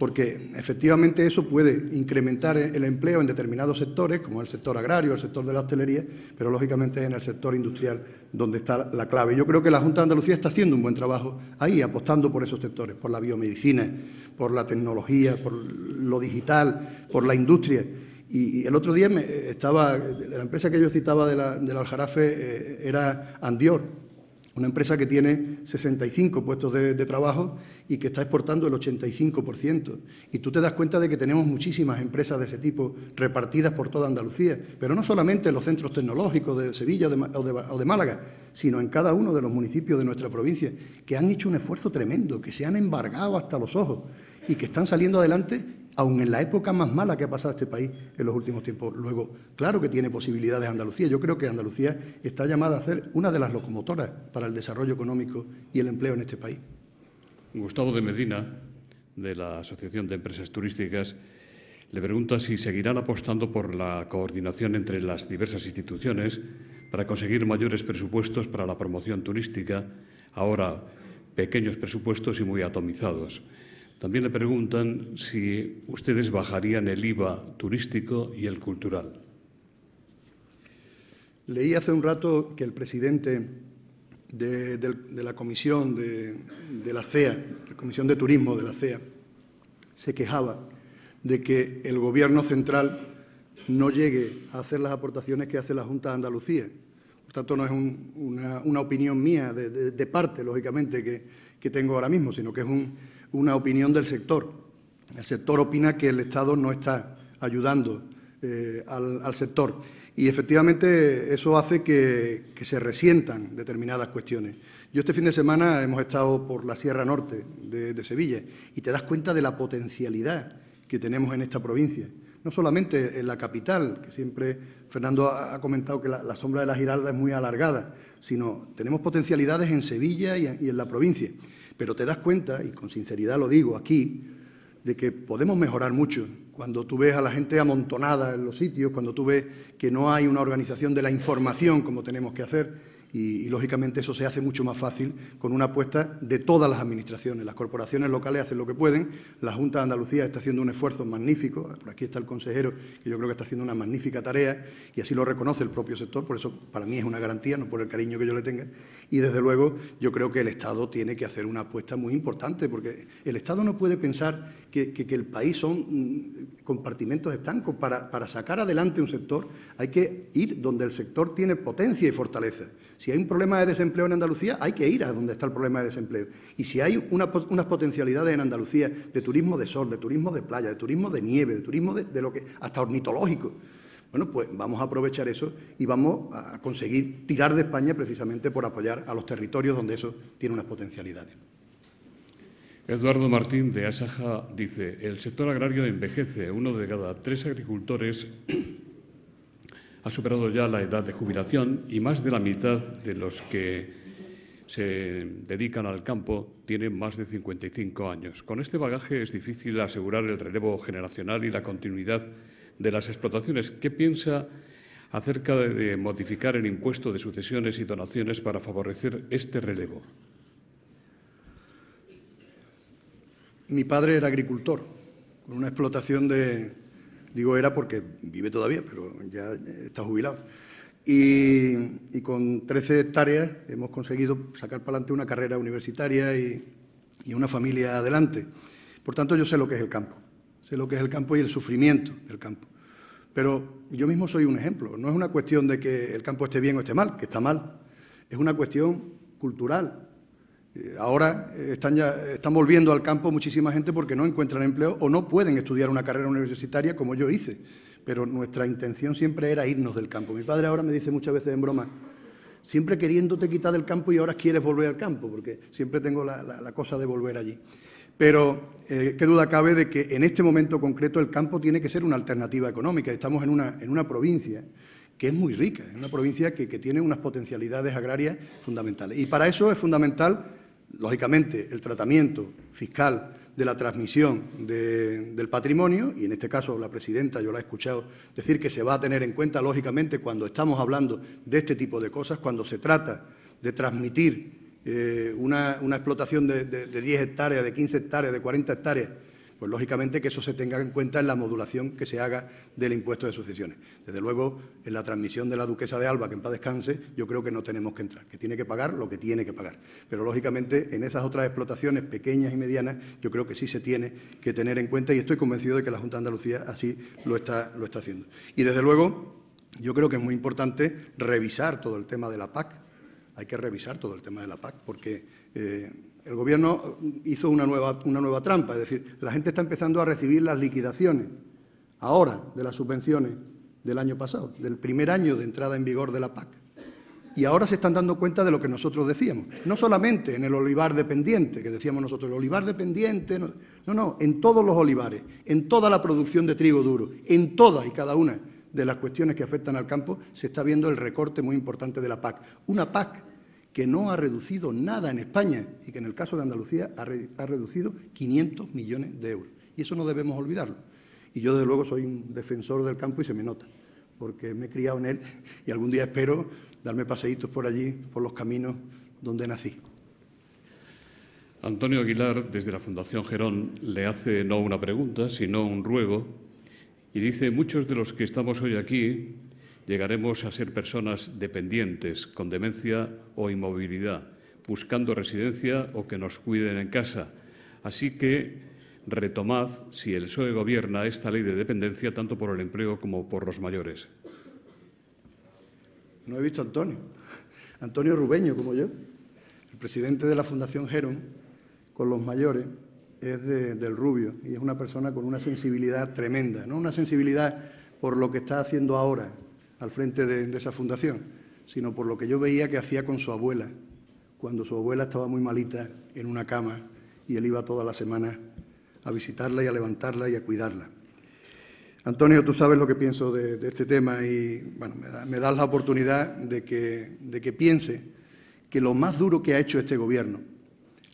porque efectivamente eso puede incrementar el empleo en determinados sectores, como el sector agrario, el sector de la hostelería, pero lógicamente es en el sector industrial donde está la clave. Yo creo que la Junta de Andalucía está haciendo un buen trabajo ahí, apostando por esos sectores, por la biomedicina, por la tecnología, por lo digital, por la industria. Y el otro día la empresa que yo citaba del Aljarafe era Andior, una empresa que tiene 65 puestos de trabajo y que está exportando el 85%. Y tú te das cuenta de que tenemos muchísimas empresas de ese tipo repartidas por toda Andalucía, pero no solamente en los centros tecnológicos de Sevilla o de Málaga, sino en cada uno de los municipios de nuestra provincia, que han hecho un esfuerzo tremendo, que se han embargado hasta los ojos y que están saliendo adelante, aun en la época más mala que ha pasado este país en los últimos tiempos. Luego, claro que tiene posibilidades Andalucía. Yo creo que Andalucía está llamada a ser una de las locomotoras para el desarrollo económico y el empleo en este país. Gustavo de Medina, de la Asociación de Empresas Turísticas, le pregunta si seguirán apostando por la coordinación entre las diversas instituciones para conseguir mayores presupuestos para la promoción turística, ahora pequeños presupuestos y muy atomizados. También le preguntan si ustedes bajarían el IVA turístico y el cultural. Leí hace un rato que el presidente de la comisión de la CEA, la Comisión de Turismo de la CEA, se quejaba de que el Gobierno central no llegue a hacer las aportaciones que hace la Junta de Andalucía. Por tanto, no es una opinión mía de parte, lógicamente, que tengo ahora mismo, sino que es una opinión del sector. El sector opina que el Estado no está ayudando al sector y, efectivamente, eso hace que se resientan determinadas cuestiones. Yo este fin de semana hemos estado por la Sierra Norte de Sevilla y te das cuenta de la potencialidad que tenemos en esta provincia. No solamente en la capital, que siempre Fernando ha comentado que la sombra de la Giralda es muy alargada, sino tenemos potencialidades en Sevilla y en la provincia. Pero te das cuenta, y con sinceridad lo digo aquí, de que podemos mejorar mucho. Cuando tú ves a la gente amontonada en los sitios, cuando tú ves que no hay una organización de la información como tenemos que hacer, y lógicamente eso se hace mucho más fácil con una apuesta de todas las administraciones. Las corporaciones locales hacen lo que pueden, la Junta de Andalucía está haciendo un esfuerzo magnífico, por aquí está el consejero, que yo creo que está haciendo una magnífica tarea, y así lo reconoce el propio sector, por eso para mí es una garantía, no por el cariño que yo le tenga, y desde luego yo creo que el Estado tiene que hacer una apuesta muy importante, porque el Estado no puede pensar que el país son compartimentos estancos. Para sacar adelante un sector hay que ir donde el sector tiene potencia y fortaleza. Si hay un problema de desempleo en Andalucía, hay que ir a donde está el problema de desempleo. Y si hay unas potencialidades en Andalucía de turismo de sol, de turismo de playa, de turismo de nieve, de turismo de lo que hasta ornitológico, bueno, pues vamos a aprovechar eso y vamos a conseguir tirar de España precisamente por apoyar a los territorios donde eso tiene unas potencialidades. Eduardo Martín, de Asaja, dice: el sector agrario envejece. 1 de cada 3 agricultores ha superado ya la edad de jubilación y más de la mitad de los que se dedican al campo tienen más de 55 años. Con este bagaje es difícil asegurar el relevo generacional y la continuidad de las explotaciones. ¿Qué piensa acerca de modificar el impuesto de sucesiones y donaciones para favorecer este relevo? Mi padre era agricultor, con una explotación digo era porque vive todavía, pero ya está jubilado. Y con 13 hectáreas hemos conseguido sacar para adelante una carrera universitaria y una familia adelante. Por tanto, yo sé lo que es el campo. Sé lo que es el campo y el sufrimiento del campo. Pero yo mismo soy un ejemplo. No es una cuestión de que el campo esté bien o esté mal, que está mal. Es una cuestión cultural. Ahora están volviendo al campo muchísima gente porque no encuentran empleo o no pueden estudiar una carrera universitaria como yo hice. Pero nuestra intención siempre era irnos del campo. Mi padre ahora me dice muchas veces en broma: siempre queriéndote quitar del campo y ahora quieres volver al campo, porque siempre tengo la cosa de volver allí. Pero qué duda cabe de que en este momento concreto el campo tiene que ser una alternativa económica. Estamos en una provincia que es muy rica, es una provincia que tiene unas potencialidades agrarias fundamentales. Y para eso es fundamental, lógicamente, el tratamiento fiscal de la transmisión del patrimonio, y en este caso la presidenta, yo la he escuchado decir que se va a tener en cuenta, lógicamente, cuando estamos hablando de este tipo de cosas, cuando se trata de transmitir una explotación de 10 hectáreas, de 15 hectáreas, de 40 hectáreas, pues lógicamente que eso se tenga en cuenta en la modulación que se haga del impuesto de sucesiones. Desde luego, en la transmisión de la duquesa de Alba, que en paz descanse, yo creo que no tenemos que entrar, que tiene que pagar lo que tiene que pagar. Pero, lógicamente, en esas otras explotaciones pequeñas y medianas, yo creo que sí se tiene que tener en cuenta y estoy convencido de que la Junta de Andalucía así lo está haciendo. Y, desde luego, yo creo que es muy importante revisar todo el tema de la PAC. Hay que revisar todo el tema de la PAC porque el Gobierno hizo una nueva trampa. Es decir, la gente está empezando a recibir las liquidaciones ahora de las subvenciones del año pasado, del primer año de entrada en vigor de la PAC. Y ahora se están dando cuenta de lo que nosotros decíamos. No solamente en el olivar dependiente, que decíamos nosotros, el olivar dependiente, no, en todos los olivares, en toda la producción de trigo duro, en todas y cada una de las cuestiones que afectan al campo, se está viendo el recorte muy importante de la PAC. Una PAC que no ha reducido nada en España y que en el caso de Andalucía ha reducido 500 millones de euros. Y eso no debemos olvidarlo. Y yo, desde luego, soy un defensor del campo y se me nota, porque me he criado en él y algún día espero darme paseitos por allí, por los caminos donde nací. Antonio Aguilar, desde la Fundación Gerón, le hace no una pregunta, sino un ruego, y dice: muchos de los que estamos hoy aquí llegaremos a ser personas dependientes, con demencia o inmovilidad, buscando residencia o que nos cuiden en casa. Así que retomad, si el PSOE gobierna, esta ley de dependencia tanto por el empleo como por los mayores. No he visto a Antonio. Antonio Rubeño, como yo, el presidente de la Fundación Gerón, con los mayores, es del Rubio y es una persona con una sensibilidad tremenda, no una sensibilidad por lo que está haciendo ahora al frente de esa fundación, sino por lo que yo veía que hacía con su abuela, cuando su abuela estaba muy malita en una cama y él iba toda la semana a visitarla y a levantarla y a cuidarla. Antonio, tú sabes lo que pienso de este tema y bueno, me das la oportunidad de que piense que lo más duro que ha hecho este Gobierno,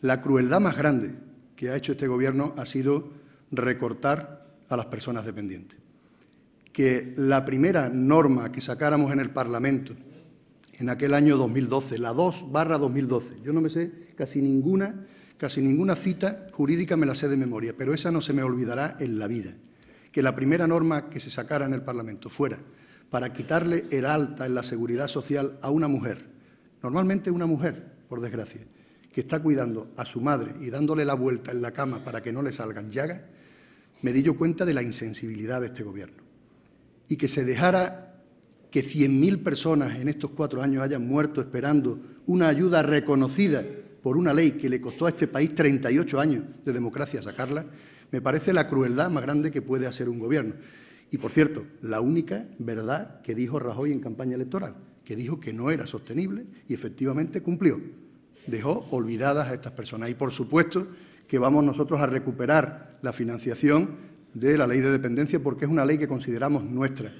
la crueldad más grande que ha hecho este Gobierno ha sido recortar a las personas dependientes. Que la primera norma que sacáramos en el Parlamento en aquel año 2012, la 2/2012, yo no me sé casi ninguna cita jurídica, me la sé de memoria, pero esa no se me olvidará en la vida. Que la primera norma que se sacara en el Parlamento fuera para quitarle el alta en la seguridad social a una mujer, normalmente una mujer, por desgracia, que está cuidando a su madre y dándole la vuelta en la cama para que no le salgan llagas, me di yo cuenta de la insensibilidad de este Gobierno. Y que se dejara que 100.000 personas en estos 4 años hayan muerto esperando una ayuda reconocida por una ley que le costó a este país 38 años de democracia sacarla, me parece la crueldad más grande que puede hacer un Gobierno. Y, por cierto, la única verdad que dijo Rajoy en campaña electoral, que dijo que no era sostenible y efectivamente cumplió. Dejó olvidadas a estas personas. Y, por supuesto, que vamos nosotros a recuperar la financiación de la ley de dependencia porque es una ley que consideramos nuestra.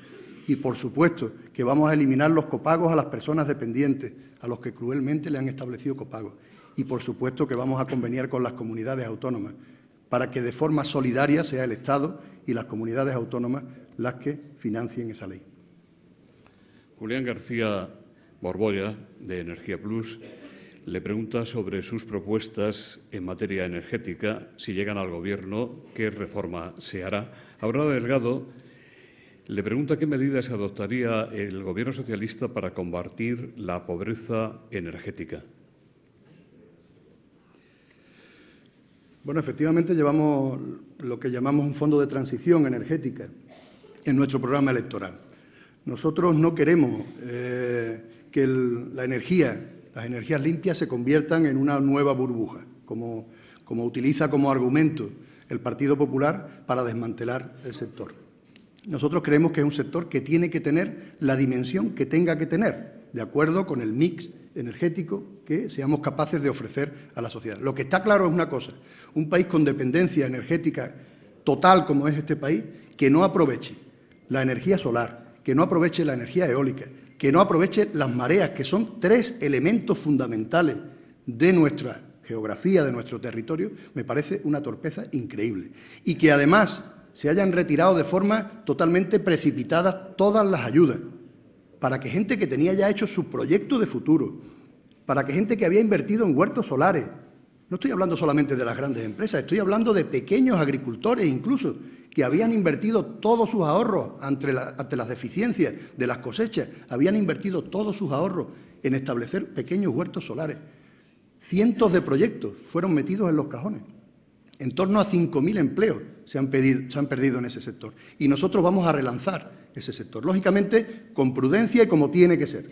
Y, por supuesto, que vamos a eliminar los copagos a las personas dependientes, a los que cruelmente le han establecido copagos. Y, por supuesto, que vamos a conveniar con las comunidades autónomas para que de forma solidaria sea el Estado y las comunidades autónomas las que financien esa ley. Julián García Borbolla, de Energía Plus, le pregunta sobre sus propuestas en materia energética. Si llegan al Gobierno, ¿qué reforma se hará? Aurora Delgado le pregunta qué medidas adoptaría el Gobierno socialista para combatir la pobreza energética. Bueno, efectivamente llevamos lo que llamamos un fondo de transición energética en nuestro programa electoral. Nosotros no queremos que las energías limpias se conviertan en una nueva burbuja, como utiliza como argumento el Partido Popular para desmantelar el sector. Nosotros creemos que es un sector que tiene que tener la dimensión que tenga que tener, de acuerdo con el mix energético que seamos capaces de ofrecer a la sociedad. Lo que está claro es una cosa: un país con dependencia energética total como es este país, que no aproveche la energía solar, que no aproveche la energía eólica, que no aproveche las mareas, que son 3 elementos fundamentales de nuestra geografía, de nuestro territorio, me parece una torpeza increíble. Y que además se hayan retirado de forma totalmente precipitada todas las ayudas, para que gente que tenía ya hecho su proyecto de futuro, para que gente que había invertido en huertos solares, No estoy hablando solamente de las grandes empresas, estoy hablando de pequeños agricultores incluso, que habían invertido todos sus ahorros ante las deficiencias de las cosechas, habían invertido todos sus ahorros en establecer pequeños huertos solares. Cientos de proyectos fueron metidos en los cajones. En torno a 5.000 empleos se han perdido en ese sector. Y nosotros vamos a relanzar ese sector, lógicamente con prudencia y como tiene que ser,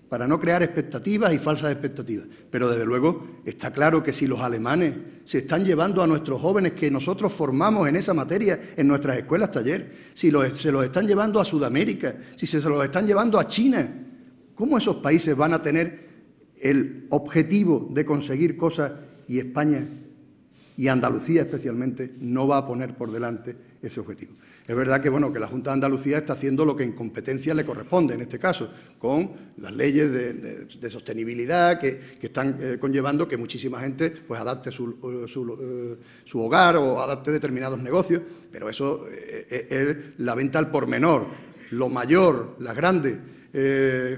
para no crear expectativas y falsas expectativas. Pero, desde luego, está claro que si los alemanes se están llevando a nuestros jóvenes que nosotros formamos en esa materia en nuestras escuelas taller, si se los están llevando a Sudamérica, si se los están llevando a China, ¿cómo esos países van a tener el objetivo de conseguir cosas y España y Andalucía especialmente no va a poner por delante ese objetivo? Es verdad que, bueno, que la Junta de Andalucía está haciendo lo que en competencia le corresponde, en este caso, con las leyes de sostenibilidad que están conllevando que muchísima gente pues adapte su hogar o adapte determinados negocios, pero eso es la venta al por menor. Lo mayor, las grandes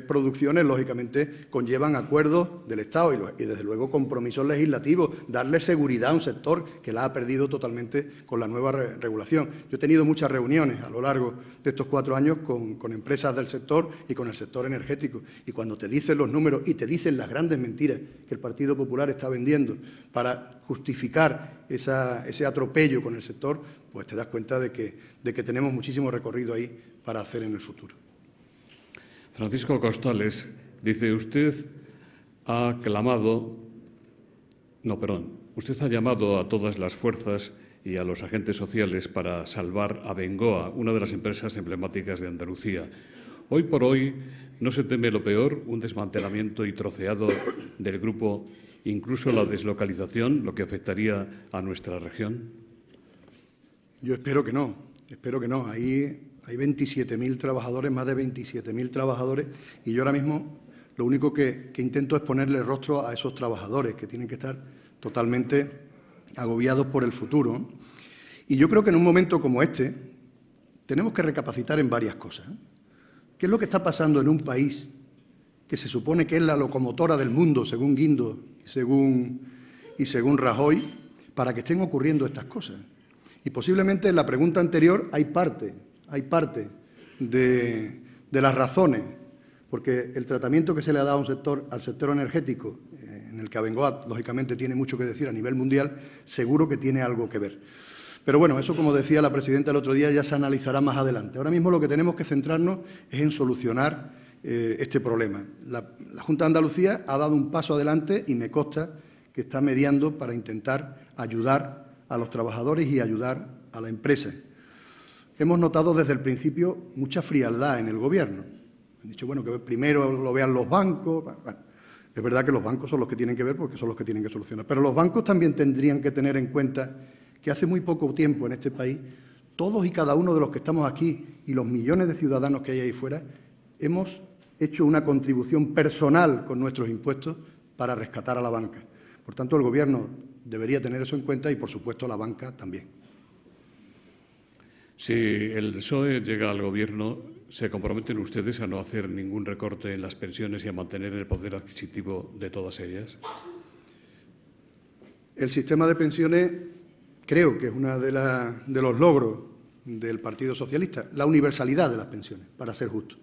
producciones, lógicamente, conllevan acuerdos del Estado y, desde luego, compromisos legislativos, darle seguridad a un sector que la ha perdido totalmente con la nueva regulación. Yo he tenido muchas reuniones a lo largo de estos 4 años con empresas del sector y con el sector energético, y cuando te dicen los números y te dicen las grandes mentiras que el Partido Popular está vendiendo para justificar ese atropello con el sector, pues te das cuenta de que tenemos muchísimo recorrido ahí para hacer en el futuro. Francisco Costales dice, usted ha llamado a todas las fuerzas y a los agentes sociales para salvar a Bengoa, una de las empresas emblemáticas de Andalucía. Hoy por hoy, ¿no se teme lo peor, un desmantelamiento y troceado del grupo, incluso la deslocalización, lo que afectaría a nuestra región? Yo espero que no, Ahí hay 27.000 trabajadores, más de 27.000 trabajadores, y yo ahora mismo lo único que intento es ponerle rostro a esos trabajadores que tienen que estar totalmente agobiados por el futuro. Y yo creo que en un momento como este tenemos que recapacitar en varias cosas. ¿Qué es lo que está pasando en un país que se supone que es la locomotora del mundo, según Guindos y según Rajoy, para que estén ocurriendo estas cosas? Y posiblemente en la pregunta anterior hay parte de las razones, porque el tratamiento que se le ha dado al sector energético, en el que Abengoa, lógicamente, tiene mucho que decir a nivel mundial, seguro que tiene algo que ver. Pero bueno, eso, como decía la presidenta el otro día, ya se analizará más adelante. Ahora mismo lo que tenemos que centrarnos es en solucionar este problema. La Junta de Andalucía ha dado un paso adelante y me consta que está mediando para intentar ayudar a los trabajadores y ayudar a la empresa. Hemos notado desde el principio mucha frialdad en el Gobierno. Han dicho, bueno, que primero lo vean los bancos. Bueno, es verdad que los bancos son los que tienen que ver porque son los que tienen que solucionar. Pero los bancos también tendrían que tener en cuenta que hace muy poco tiempo en este país, todos y cada uno de los que estamos aquí y los millones de ciudadanos que hay ahí fuera, hemos hecho una contribución personal con nuestros impuestos para rescatar a la banca. Por tanto, el Gobierno debería tener eso en cuenta y, por supuesto, la banca también. Si el PSOE llega al Gobierno, ¿se comprometen ustedes a no hacer ningún recorte en las pensiones y a mantener el poder adquisitivo de todas ellas? El sistema de pensiones creo que es uno de los logros del Partido Socialista, la universalidad de las pensiones, para ser justo.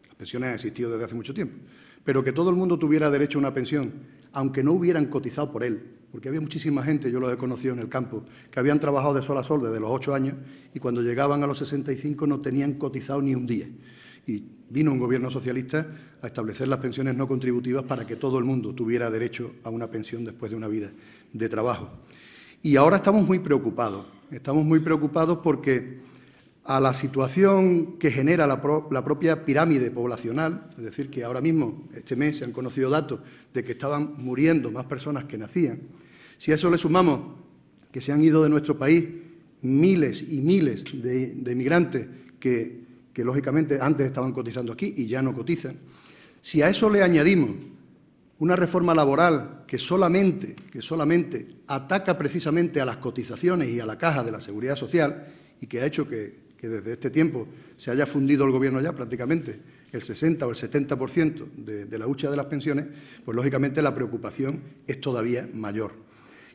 Las pensiones han existido desde hace mucho tiempo, pero que todo el mundo tuviera derecho a una pensión, aunque no hubieran cotizado por él, porque había muchísima gente, yo lo he conocido en el campo, que habían trabajado de sol a sol desde los 8 años y cuando llegaban a los 65 no tenían cotizado ni un día. Y vino un Gobierno socialista a establecer las pensiones no contributivas para que todo el mundo tuviera derecho a una pensión después de una vida de trabajo. Y ahora estamos muy preocupados porque a la situación que genera la propia pirámide poblacional, es decir, que ahora mismo, este mes, se han conocido datos de que estaban muriendo más personas que nacían. Si a eso le sumamos que se han ido de nuestro país miles y miles de migrantes que lógicamente antes estaban cotizando aquí y ya no cotizan, si a eso le añadimos una reforma laboral que solamente ataca precisamente a las cotizaciones y a la caja de la Seguridad Social y que ha hecho que desde este tiempo se haya fundido el Gobierno ya prácticamente el 60 o el 70% de la hucha de las pensiones, pues lógicamente la preocupación es todavía mayor.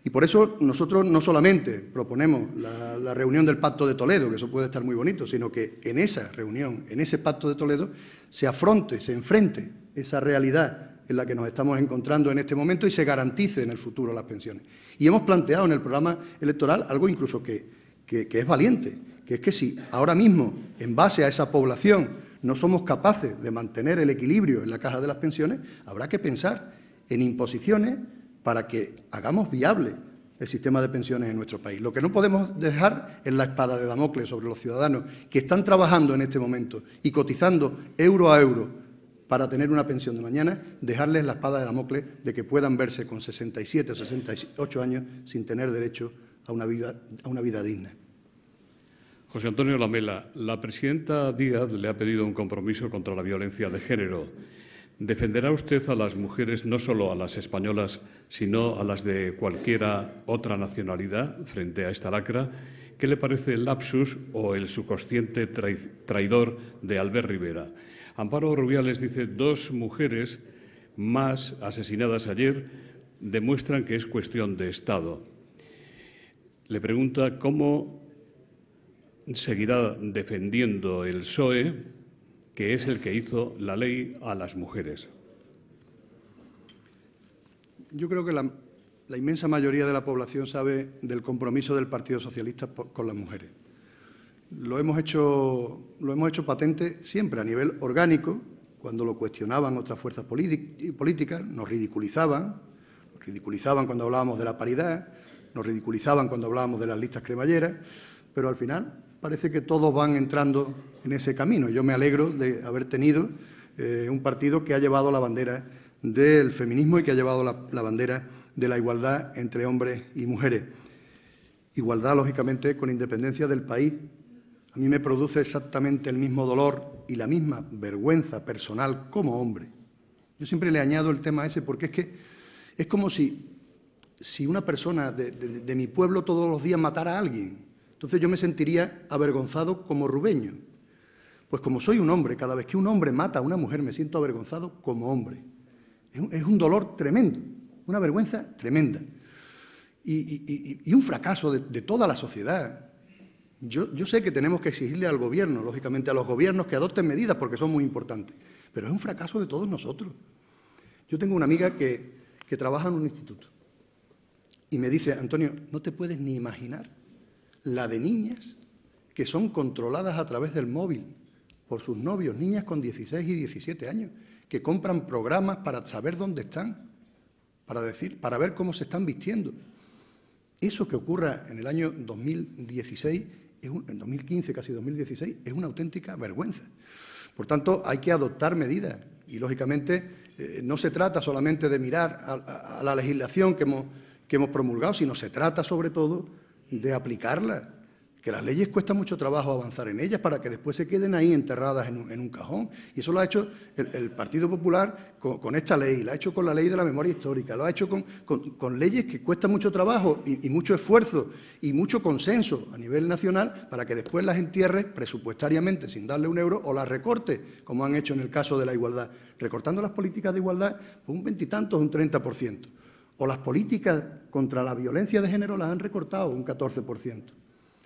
Y por eso nosotros no solamente proponemos la reunión del Pacto de Toledo, que eso puede estar muy bonito, sino que en esa reunión, en ese Pacto de Toledo, se afronte, se enfrente esa realidad en la que nos estamos encontrando en este momento y se garantice en el futuro las pensiones. Y hemos planteado en el programa electoral algo incluso que es valiente, que es que si ahora mismo, en base a esa población, no somos capaces de mantener el equilibrio en la caja de las pensiones, habrá que pensar en imposiciones para que hagamos viable el sistema de pensiones en nuestro país. Lo que no podemos dejar es la espada de Damocles sobre los ciudadanos que están trabajando en este momento y cotizando euro a euro para tener una pensión de mañana, dejarles la espada de Damocles de que puedan verse con 67 o 68 años sin tener derecho a una vida digna. José Antonio Lamela, la presidenta Díaz le ha pedido un compromiso contra la violencia de género. ¿Defenderá usted a las mujeres, no solo a las españolas, sino a las de cualquiera otra nacionalidad frente a esta lacra? ¿Qué le parece el lapsus o el subconsciente traidor de Albert Rivera? Amparo Rubiales dice: 2 mujeres más asesinadas ayer demuestran que es cuestión de Estado. Le pregunta cómo seguirá defendiendo el PSOE, que es el que hizo la ley a las mujeres. Yo creo que la inmensa mayoría de la población sabe del compromiso del Partido Socialista con las mujeres. Lo hemos hecho patente siempre a nivel orgánico, cuando lo cuestionaban otras fuerzas políticas, nos ridiculizaban cuando hablábamos de la paridad, nos ridiculizaban cuando hablábamos de las listas cremalleras, pero al final parece que todos van entrando en ese camino. Yo me alegro de haber tenido un partido que ha llevado la bandera del feminismo y que ha llevado la bandera de la igualdad entre hombres y mujeres. Igualdad, lógicamente, con independencia del país. A mí me produce exactamente el mismo dolor y la misma vergüenza personal como hombre. Yo siempre le añado el tema ese porque es que es como si una persona de mi pueblo todos los días matara a alguien. Entonces yo me sentiría avergonzado como rubeño. Pues como soy un hombre, cada vez que un hombre mata a una mujer me siento avergonzado como hombre. Es un dolor tremendo, una vergüenza tremenda. Y un fracaso de toda la sociedad. Yo sé que tenemos que exigirle al Gobierno, lógicamente a los gobiernos, que adopten medidas porque son muy importantes, pero es un fracaso de todos nosotros. Yo tengo una amiga que trabaja en un instituto y me dice: Antonio, no te puedes ni imaginar la de niñas que son controladas a través del móvil por sus novios, niñas con 16 y 17 años, que compran programas para saber dónde están, para ver cómo se están vistiendo. Eso que ocurra en el año 2016, en 2015, casi 2016, es una auténtica vergüenza. Por tanto, hay que adoptar medidas y, lógicamente, no se trata solamente de mirar a la legislación que hemos promulgado, sino se trata, sobre todo, de aplicarla, que las leyes cuesta mucho trabajo avanzar en ellas para que después se queden ahí enterradas en un cajón. Y eso lo ha hecho el Partido Popular con esta ley, lo ha hecho con la ley de la memoria histórica, lo ha hecho con leyes que cuestan mucho trabajo y mucho esfuerzo y mucho consenso a nivel nacional para que después las entierre presupuestariamente sin darle un euro o las recorte, como han hecho en el caso de la igualdad, recortando las políticas de igualdad un 20 y tantos, un 30%. O las políticas contra la violencia de género las han recortado un 14%.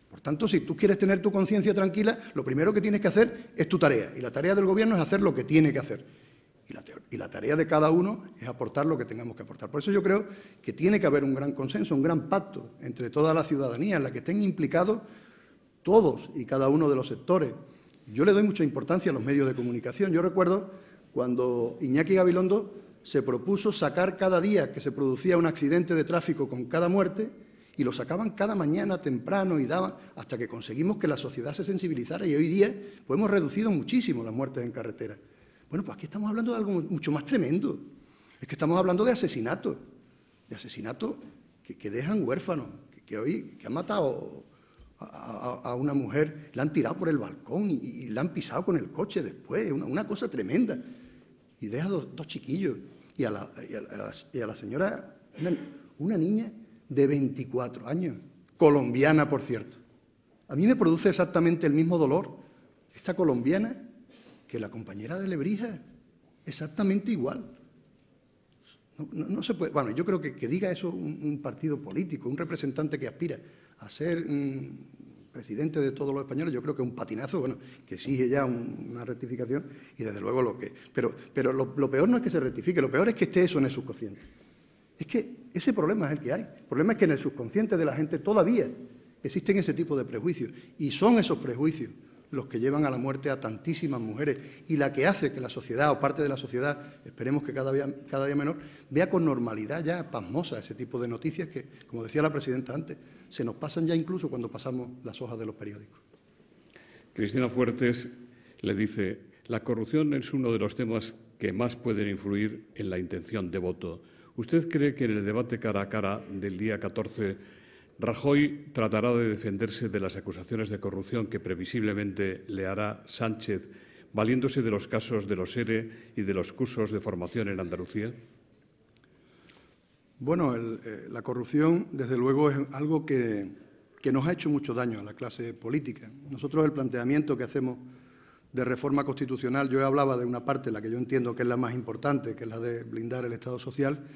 Por tanto, si tú quieres tener tu conciencia tranquila, lo primero que tienes que hacer es tu tarea. Y la tarea del Gobierno es hacer lo que tiene que hacer. Y la tarea de cada uno es aportar lo que tengamos que aportar. Por eso yo creo que tiene que haber un gran consenso, un gran pacto entre toda la ciudadanía en la que estén implicados todos y cada uno de los sectores. Yo le doy mucha importancia a los medios de comunicación. Yo recuerdo cuando Iñaki Gabilondo se propuso sacar cada día que se producía un accidente de tráfico con cada muerte, y lo sacaban cada mañana temprano y daban hasta que conseguimos que la sociedad se sensibilizara y hoy día pues hemos reducido muchísimo las muertes en carretera. Bueno, pues aquí estamos hablando de algo mucho más tremendo. Es que estamos hablando de asesinatos que dejan huérfanos, que han matado a una mujer, la han tirado por el balcón y la han pisado con el coche después, una cosa tremenda. Y deja dos chiquillos. Y a la señora, una niña de 24 años, colombiana, por cierto. A mí me produce exactamente el mismo dolor esta colombiana que la compañera de Lebrija, exactamente igual. No se puede. Bueno, yo creo que diga eso un partido político, un representante que aspira a ser presidente de todos los españoles, yo creo que es un patinazo, bueno, que exige ya una rectificación y desde luego lo que... Pero lo peor no es que se rectifique, lo peor es que esté eso en el subconsciente. Es que ese problema es el que hay. El problema es que en el subconsciente de la gente todavía existen ese tipo de prejuicios y son esos prejuicios los que llevan a la muerte a tantísimas mujeres y la que hace que la sociedad o parte de la sociedad, esperemos que cada día menor, vea con normalidad ya pasmosa ese tipo de noticias que, como decía la presidenta antes, se nos pasan ya incluso cuando pasamos las hojas de los periódicos. Cristina Fuertes le dice: la corrupción es uno de los temas que más pueden influir en la intención de voto. ¿Usted cree que en el debate cara a cara del día 14 Rajoy tratará de defenderse de las acusaciones de corrupción que previsiblemente le hará Sánchez, valiéndose de los casos de los ERE y de los cursos de formación en Andalucía? Bueno, la corrupción, desde luego, es algo que nos ha hecho mucho daño a la clase política. Nosotros el planteamiento que hacemos de reforma constitucional, yo hablaba de una parte, la que yo entiendo que es la más importante, que es la de blindar el Estado social,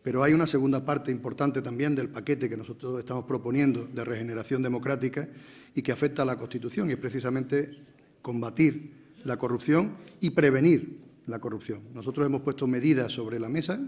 pero hay una segunda parte importante también del paquete que nosotros estamos proponiendo de regeneración democrática y que afecta a la Constitución, y es precisamente combatir la corrupción y prevenir la corrupción. Nosotros hemos puesto medidas sobre la mesa,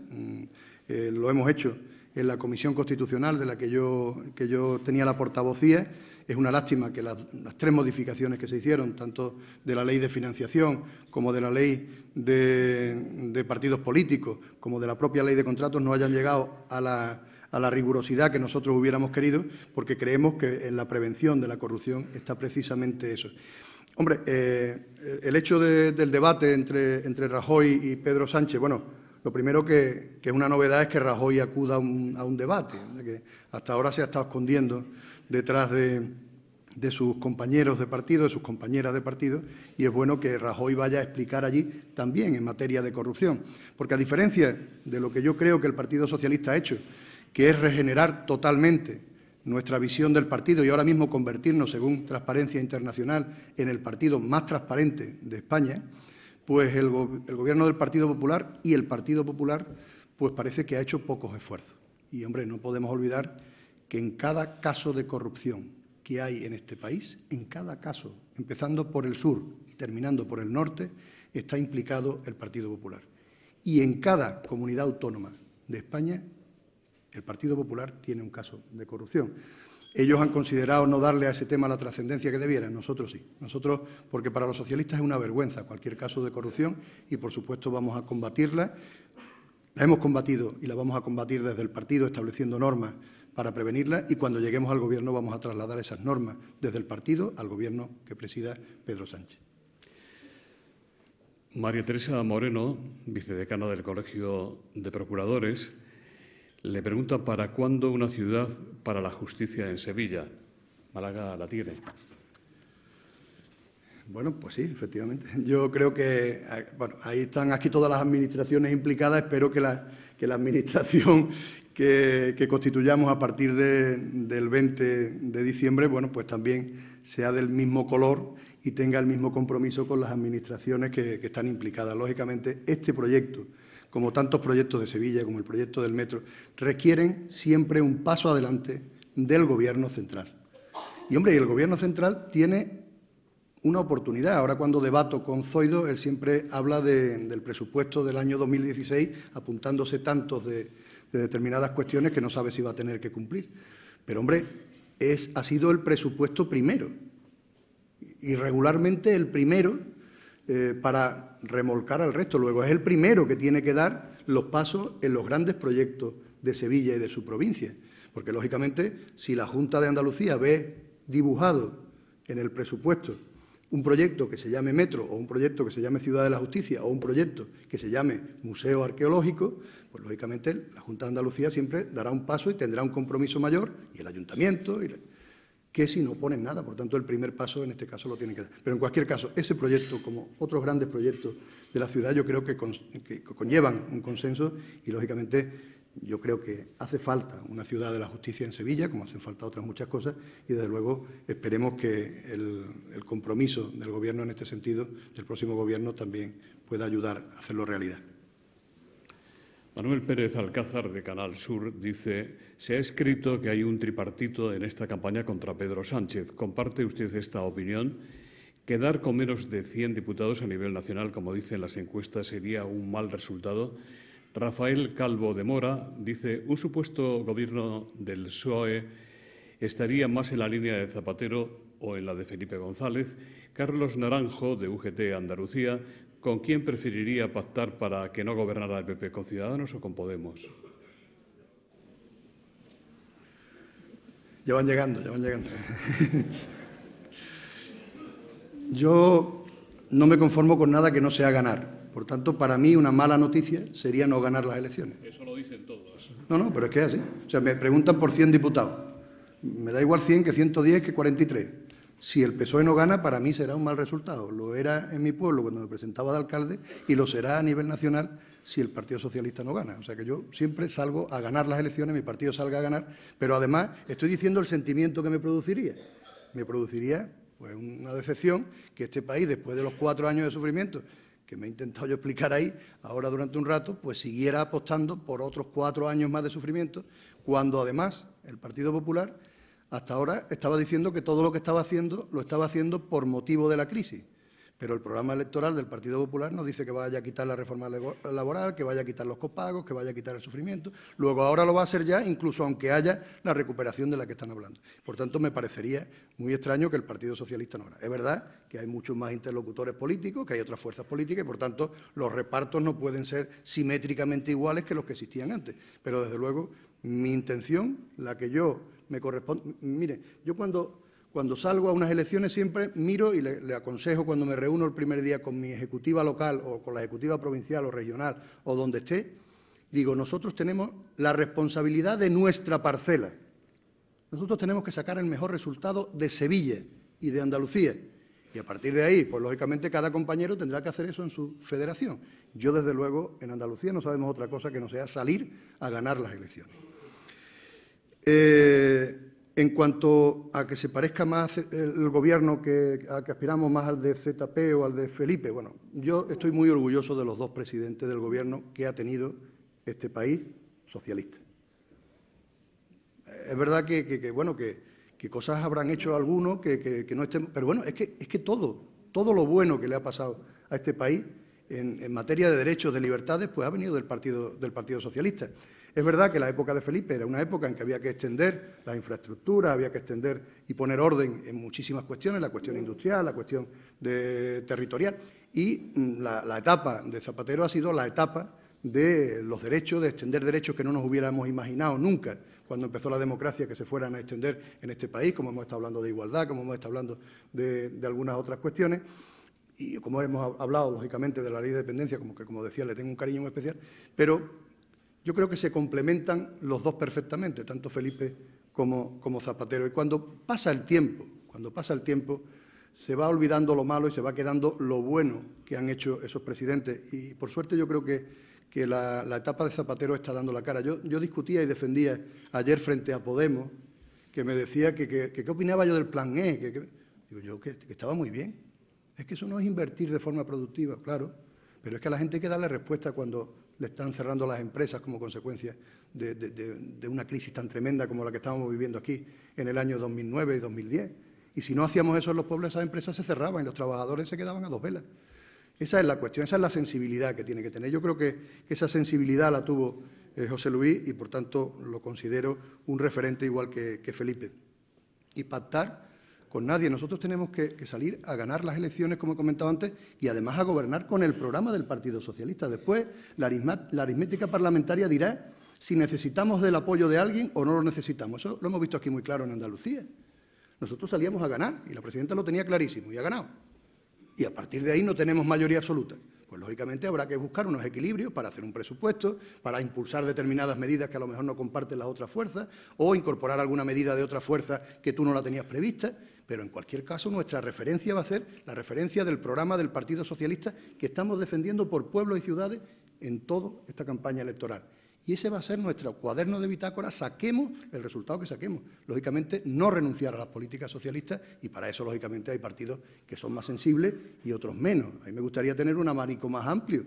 lo hemos hecho en la Comisión Constitucional de la que yo tenía la portavocía. Es una lástima que las tres modificaciones que se hicieron, tanto de la Ley de Financiación como de la Ley de Partidos Políticos, como de la propia Ley de Contratos, no hayan llegado a la rigurosidad que nosotros hubiéramos querido, porque creemos que en la prevención de la corrupción está precisamente eso. Hombre, el hecho del debate entre Rajoy y Pedro Sánchez, bueno, lo primero que es una novedad es que Rajoy acuda a un debate, que hasta ahora se ha estado escondiendo detrás de sus compañeros de partido, de sus compañeras de partido, y es bueno que Rajoy vaya a explicar allí también en materia de corrupción. Porque a diferencia de lo que yo creo que el Partido Socialista ha hecho, que es regenerar totalmente nuestra visión del partido y ahora mismo convertirnos, según Transparencia Internacional, en el partido más transparente de España, pues el Gobierno del Partido Popular y el Partido Popular pues parece que ha hecho pocos esfuerzos. Y, hombre, no podemos olvidar que en cada caso de corrupción que hay en este país, en cada caso, empezando por el sur y terminando por el norte, está implicado el Partido Popular. Y en cada comunidad autónoma de España, el Partido Popular tiene un caso de corrupción. Ellos han considerado no darle a ese tema la trascendencia que debieran, nosotros sí. Nosotros, porque para los socialistas es una vergüenza cualquier caso de corrupción y, por supuesto, vamos a combatirla. La hemos combatido y la vamos a combatir desde el partido, estableciendo normas para prevenirla, y cuando lleguemos al Gobierno vamos a trasladar esas normas desde el partido al Gobierno que presida Pedro Sánchez. María Teresa Moreno, vicedecana del Colegio de Procuradores, le pregunta ¿para cuándo una ciudad para la justicia en Sevilla? Málaga la tiene. Bueno, pues sí, efectivamente. Yo creo que, bueno, ahí están aquí todas las administraciones implicadas. Espero que la administración que constituyamos a partir del 20 de diciembre, bueno, pues también sea del mismo color y tenga el mismo compromiso con las administraciones que están implicadas. Lógicamente, este proyecto, como tantos proyectos de Sevilla, como el proyecto del metro, requieren siempre un paso adelante del Gobierno central. Y, hombre, el Gobierno central tiene una oportunidad. Ahora, cuando debato con Zoido, él siempre habla del presupuesto del año 2016, apuntándose tantos de determinadas cuestiones que no sabe si va a tener que cumplir. Pero, hombre, ha sido el presupuesto primero, y regularmente el primero para remolcar al resto. Luego es el primero que tiene que dar los pasos en los grandes proyectos de Sevilla y de su provincia. Porque, lógicamente, si la Junta de Andalucía ve dibujado en el presupuesto un proyecto que se llame Metro, o un proyecto que se llame Ciudad de la Justicia, o un proyecto que se llame Museo Arqueológico, pues lógicamente la Junta de Andalucía siempre dará un paso y tendrá un compromiso mayor, y el Ayuntamiento, que si no ponen nada. Por tanto, el primer paso en este caso lo tienen que dar. Pero en cualquier caso, ese proyecto, como otros grandes proyectos de la ciudad, yo creo que conllevan un consenso y, lógicamente, yo creo que hace falta una ciudad de la justicia en Sevilla, como hacen falta otras muchas cosas, y desde luego esperemos que el compromiso del Gobierno en este sentido, del próximo Gobierno, también pueda ayudar a hacerlo realidad. Manuel Pérez Alcázar, de Canal Sur, dice: se ha escrito que hay un tripartito en esta campaña contra Pedro Sánchez. ¿Comparte usted esta opinión? ¿Quedar con menos de 100 diputados a nivel nacional, como dicen las encuestas, sería un mal resultado? Rafael Calvo de Mora dice: un supuesto gobierno del PSOE estaría más en la línea de Zapatero o en la de Felipe González. Carlos Naranjo, de UGT Andalucía: ¿con quién preferiría pactar para que no gobernara el PP? ¿Con Ciudadanos o con Podemos? Ya van llegando. Yo no me conformo con nada que no sea ganar. Por tanto, para mí una mala noticia sería no ganar las elecciones. Eso lo dicen todos. No, pero es que es así. O sea, me preguntan por 100 diputados. Me da igual 100 que 110 que 43. Si el PSOE no gana, para mí será un mal resultado. Lo era en mi pueblo cuando me presentaba de alcalde y lo será a nivel nacional si el Partido Socialista no gana. O sea que yo siempre salgo a ganar las elecciones, mi partido salga a ganar, pero además estoy diciendo el sentimiento que me produciría. Me produciría pues una decepción que este país, después de los 4 años de sufrimiento que me he intentado yo explicar ahí, ahora durante un rato, pues siguiera apostando por otros 4 años más de sufrimiento, cuando además el Partido Popular hasta ahora estaba diciendo que todo lo que estaba haciendo lo estaba haciendo por motivo de la crisis. Pero el programa electoral del Partido Popular nos dice que vaya a quitar la reforma laboral, que vaya a quitar los copagos, que vaya a quitar el sufrimiento. Luego ahora lo va a hacer ya, incluso aunque haya la recuperación de la que están hablando. Por tanto, me parecería muy extraño que el Partido Socialista no gane. Es verdad que hay muchos más interlocutores políticos, que hay otras fuerzas políticas y, por tanto, los repartos no pueden ser simétricamente iguales que los que existían antes. Pero, desde luego, mi intención, la que yo me corresponde... Mire, yo cuando salgo a unas elecciones siempre miro y le aconsejo cuando me reúno el primer día con mi ejecutiva local o con la ejecutiva provincial o regional o donde esté, digo, nosotros tenemos la responsabilidad de nuestra parcela. Nosotros tenemos que sacar el mejor resultado de Sevilla y de Andalucía. Y a partir de ahí, pues lógicamente cada compañero tendrá que hacer eso en su federación. Yo, desde luego, en Andalucía no sabemos otra cosa que no sea salir a ganar las elecciones. En cuanto a que se parezca más el Gobierno a que aspiramos más al de ZP o al de Felipe, bueno, yo estoy muy orgulloso de los 2 presidentes del Gobierno que ha tenido este país socialista. Es verdad que cosas habrán hecho algunos que no estén... Pero bueno, es que todo lo bueno que le ha pasado a este país en materia de derechos, de libertades, pues ha venido del Partido Socialista. Es verdad que la época de Felipe era una época en que había que extender las infraestructuras, había que extender y poner orden en muchísimas cuestiones, la cuestión industrial, la cuestión territorial, y la etapa de Zapatero ha sido la etapa de los derechos, de extender derechos que no nos hubiéramos imaginado nunca cuando empezó la democracia que se fueran a extender en este país, como hemos estado hablando de igualdad, como hemos estado hablando de algunas otras cuestiones. Y como hemos hablado, lógicamente, de la ley de dependencia, como decía, le tengo un cariño muy especial, pero yo creo que se complementan los 2 perfectamente, tanto Felipe como Zapatero. Y cuando pasa el tiempo, se va olvidando lo malo y se va quedando lo bueno que han hecho esos presidentes. Y, por suerte, yo creo que la etapa de Zapatero está dando la cara. Yo discutía y defendía ayer frente a Podemos, que me decía que qué opinaba yo del Plan E, digo yo que estaba muy bien. Es que eso no es invertir de forma productiva, claro, pero es que a la gente hay que darle respuesta cuando le están cerrando las empresas como consecuencia de una crisis tan tremenda como la que estábamos viviendo aquí en el año 2009 y 2010. Y si no hacíamos eso en los pueblos, esas empresas se cerraban y los trabajadores se quedaban a 2 velas. Esa es la cuestión, esa es la sensibilidad que tiene que tener. Yo creo que esa sensibilidad la tuvo José Luis y, por tanto, lo considero un referente igual que Felipe. Y pactar con nadie. Nosotros tenemos que salir a ganar las elecciones, como he comentado antes, y además a gobernar con el programa del Partido Socialista. Después, la aritmética parlamentaria dirá si necesitamos del apoyo de alguien o no lo necesitamos. Eso lo hemos visto aquí muy claro en Andalucía. Nosotros salíamos a ganar y la presidenta lo tenía clarísimo y ha ganado. Y a partir de ahí no tenemos mayoría absoluta. Pues, lógicamente, habrá que buscar unos equilibrios para hacer un presupuesto, para impulsar determinadas medidas que a lo mejor no comparten las otras fuerzas, o incorporar alguna medida de otra fuerza que tú no la tenías prevista. Pero, en cualquier caso, nuestra referencia va a ser la referencia del programa del Partido Socialista que estamos defendiendo por pueblos y ciudades en toda esta campaña electoral. Y ese va a ser nuestro cuaderno de bitácora, saquemos el resultado que saquemos. Lógicamente, no renunciar a las políticas socialistas, y para eso, lógicamente, hay partidos que son más sensibles y otros menos. A mí me gustaría tener un abanico más amplio,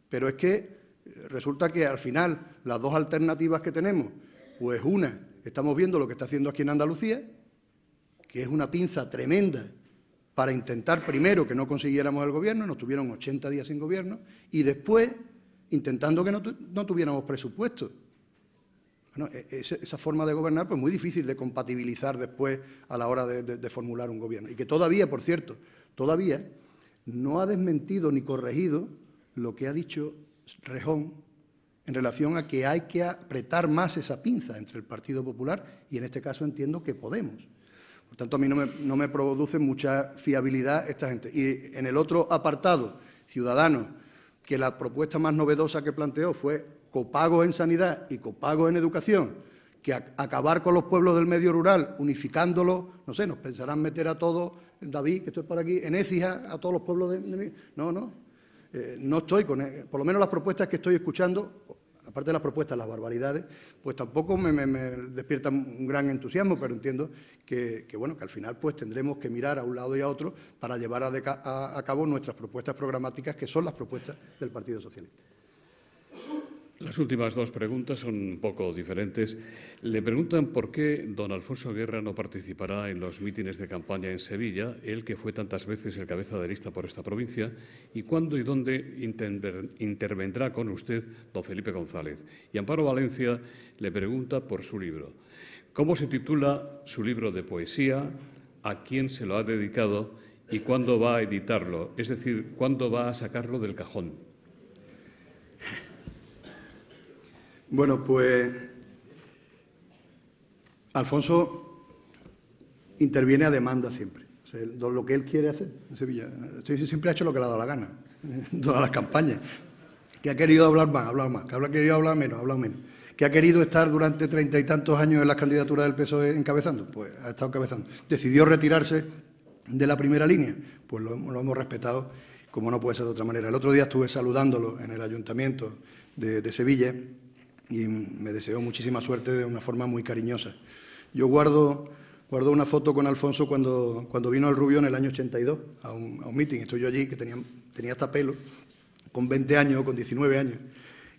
pero es que Resulta que al final las dos alternativas que tenemos, pues una, estamos viendo lo que está haciendo aquí en Andalucía, que es una pinza tremenda para intentar primero que no consiguiéramos el gobierno, nos tuvieron 80 días sin gobierno, y después intentando que no tuviéramos presupuesto. Bueno, esa forma de gobernar, pues muy difícil de compatibilizar después a la hora de formular un gobierno. Y que todavía, por cierto, todavía no ha desmentido ni corregido lo que ha dicho Rejón en relación a que hay que apretar más esa pinza entre el Partido Popular y, en este caso, entiendo que Podemos. Por tanto, a mí no me produce mucha fiabilidad esta gente. Y en el otro apartado, Ciudadanos, que la propuesta más novedosa que planteó fue copagos en sanidad y copagos en educación, que acabar con los pueblos del medio rural, unificándolos, no sé, nos pensarán meter a todos, David, que estoy por aquí, en Écija, a todos los pueblos de no estoy con por lo menos las propuestas que estoy escuchando, aparte de las propuestas, las barbaridades, pues tampoco me despiertan un gran entusiasmo, pero entiendo que al final pues tendremos que mirar a un lado y a otro para llevar a cabo nuestras propuestas programáticas, que son las propuestas del Partido Socialista. Las últimas dos preguntas son un poco diferentes. Le preguntan por qué don Alfonso Guerra no participará en los mítines de campaña en Sevilla, él que fue tantas veces el cabeza de lista por esta provincia, y cuándo y dónde intervendrá con usted don Felipe González. Y Amparo Valencia le pregunta por su libro. ¿Cómo se titula su libro de poesía? ¿A quién se lo ha dedicado? ¿Y cuándo va a editarlo? Es decir, ¿cuándo va a sacarlo del cajón? Bueno, pues Alfonso interviene a demanda siempre. O sea, lo que él quiere hacer en Sevilla. Siempre ha hecho lo que le ha dado la gana, en todas las campañas. Que ha querido hablar más, hablar más. Que ha querido hablar menos, hablar menos. Que ha querido estar durante 30 y tantos años en las candidaturas del PSOE encabezando, pues ha estado encabezando. Decidió retirarse de la primera línea, pues lo hemos respetado, como no puede ser de otra manera. El otro día estuve saludándolo en el Ayuntamiento de Sevilla y me deseó muchísima suerte de una forma muy cariñosa. Yo guardo una foto con Alfonso cuando vino al Rubio en el año 82 a un meeting. Estoy yo allí, que tenía hasta pelo, con 20 años, con 19 años.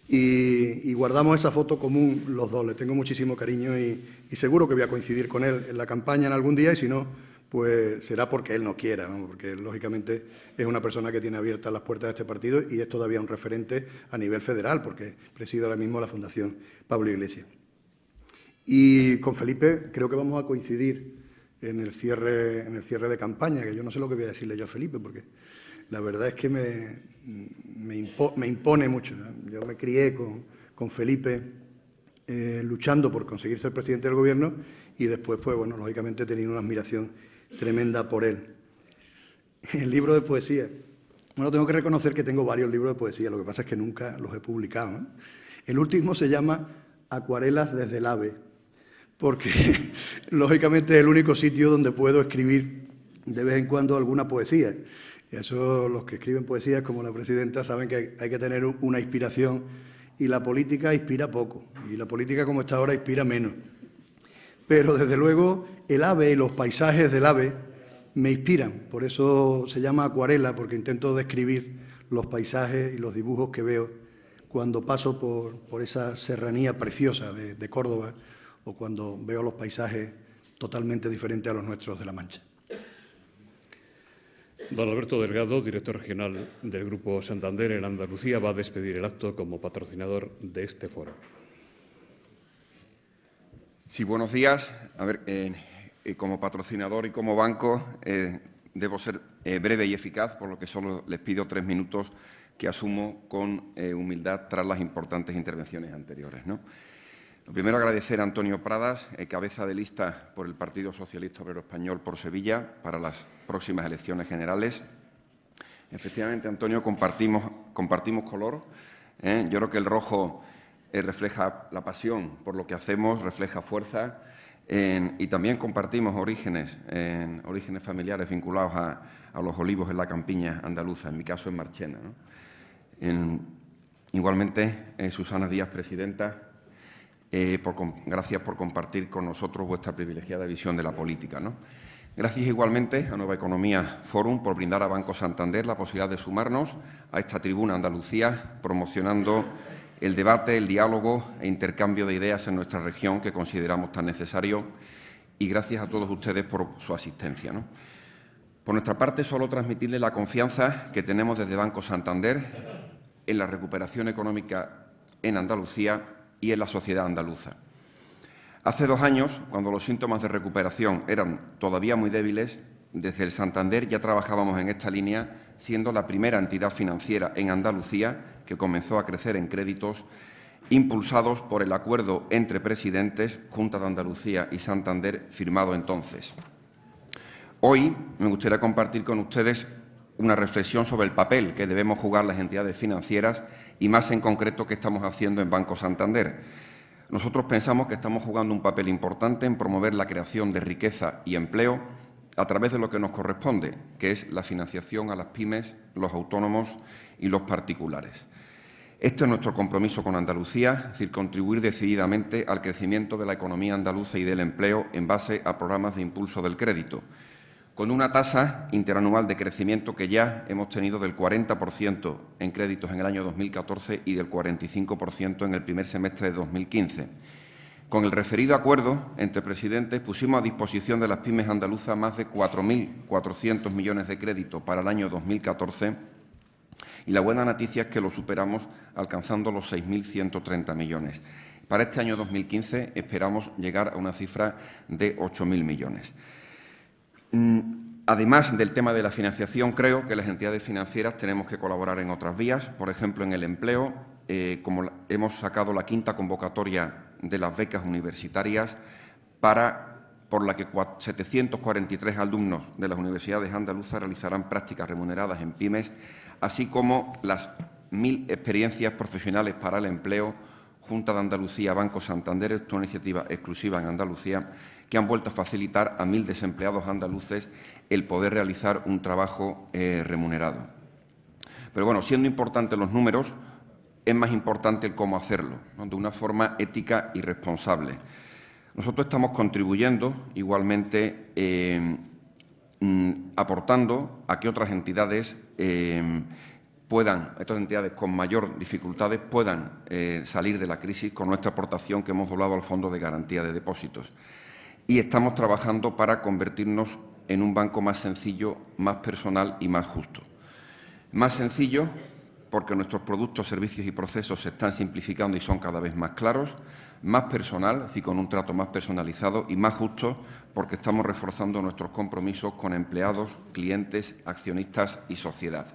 Y guardamos esa foto común los dos. Le tengo muchísimo cariño y seguro que voy a coincidir con él en la campaña en algún día, y si no, pues será porque él no quiera, ¿no? Porque lógicamente es una persona que tiene abiertas las puertas de este partido y es todavía un referente a nivel federal, porque preside ahora mismo la Fundación Pablo Iglesias. Y con Felipe creo que vamos a coincidir en el cierre de campaña, que yo no sé lo que voy a decirle yo a Felipe, porque la verdad es que me impone mucho, ¿no? Yo me crié con Felipe luchando por conseguir ser presidente del Gobierno y después, pues bueno, lógicamente he tenido una admiración tremenda por él. El libro de poesía. Bueno, tengo que reconocer que tengo varios libros de poesía, lo que pasa es que nunca los he publicado, ¿no? El último se llama Acuarelas desde el AVE, porque lógicamente es el único sitio donde puedo escribir de vez en cuando alguna poesía. Y eso, los que escriben poesías como la presidenta saben que hay que tener una inspiración, y la política inspira poco, y la política como está ahora inspira menos. Pero desde luego el AVE y los paisajes del AVE me inspiran, por eso se llama acuarela, porque intento describir los paisajes y los dibujos que veo cuando paso por esa serranía preciosa de Córdoba, o cuando veo los paisajes totalmente diferentes a los nuestros de La Mancha. Don Alberto Delgado, director regional del Grupo Santander en Andalucía, va a despedir el acto como patrocinador de este foro. Sí, buenos días. A ver, como patrocinador y como banco debo ser breve y eficaz, por lo que solo les pido 3 minutos que asumo con humildad tras las importantes intervenciones anteriores, ¿no? Lo primero, agradecer a Antonio Pradas, cabeza de lista por el Partido Socialista Obrero Español por Sevilla para las próximas elecciones generales. Efectivamente, Antonio, compartimos color. Yo creo que el rojo refleja la pasión por lo que hacemos, refleja fuerza, y también compartimos orígenes familiares vinculados a los olivos en la campiña andaluza, en mi caso en Marchena, ¿no? Igualmente, Susana Díaz, presidenta, gracias por compartir con nosotros vuestra privilegiada visión de la política, ¿no? Gracias igualmente a Nueva Economía Forum por brindar a Banco Santander la posibilidad de sumarnos a esta tribuna Andalucía, promocionando el debate, el diálogo e intercambio de ideas en nuestra región que consideramos tan necesario, y gracias a todos ustedes por su asistencia, ¿no? Por nuestra parte, solo transmitirles la confianza que tenemos desde Banco Santander en la recuperación económica en Andalucía y en la sociedad andaluza. Hace 2 años, cuando los síntomas de recuperación eran todavía muy débiles, desde el Santander ya trabajábamos en esta línea, siendo la primera entidad financiera en Andalucía que comenzó a crecer en créditos, impulsados por el acuerdo entre presidentes, Junta de Andalucía y Santander, firmado entonces. Hoy me gustaría compartir con ustedes una reflexión sobre el papel que debemos jugar las entidades financieras y, más en concreto, qué estamos haciendo en Banco Santander. Nosotros pensamos que estamos jugando un papel importante en promover la creación de riqueza y empleo a través de lo que nos corresponde, que es la financiación a las pymes, los autónomos y los particulares. Este es nuestro compromiso con Andalucía, es decir, contribuir decididamente al crecimiento de la economía andaluza y del empleo en base a programas de impulso del crédito, con una tasa interanual de crecimiento que ya hemos tenido del 40% en créditos en el año 2014 y del 45% en el primer semestre de 2015. Con el referido acuerdo entre presidentes pusimos a disposición de las pymes andaluzas más de 4.400 millones de crédito para el año 2014 y la buena noticia es que lo superamos alcanzando los 6.130 millones. Para este año 2015 esperamos llegar a una cifra de 8.000 millones. Además del tema de la financiación, creo que las entidades financieras tenemos que colaborar en otras vías, por ejemplo, en el empleo, como hemos sacado la 5ª convocatoria de las becas universitarias por la que 743 alumnos de las universidades andaluzas realizarán prácticas remuneradas en pymes, así como las 1.000 experiencias profesionales para el empleo, Junta de Andalucía, Banco Santander, es una iniciativa exclusiva en Andalucía, que han vuelto a facilitar a 1.000 desempleados andaluces el poder realizar un trabajo remunerado. Pero bueno, siendo importantes los números, es más importante el cómo hacerlo, ¿no?, de una forma ética y responsable. Nosotros estamos contribuyendo igualmente, aportando a que otras entidades estas entidades con mayor dificultades puedan salir de la crisis con nuestra aportación que hemos doblado al Fondo de Garantía de Depósitos. Y estamos trabajando para convertirnos en un banco más sencillo, más personal y más justo. Más sencillo porque nuestros productos, servicios y procesos se están simplificando y son cada vez más claros. Más personal, es decir, con un trato más personalizado, y más justo porque estamos reforzando nuestros compromisos con empleados, clientes, accionistas y sociedad.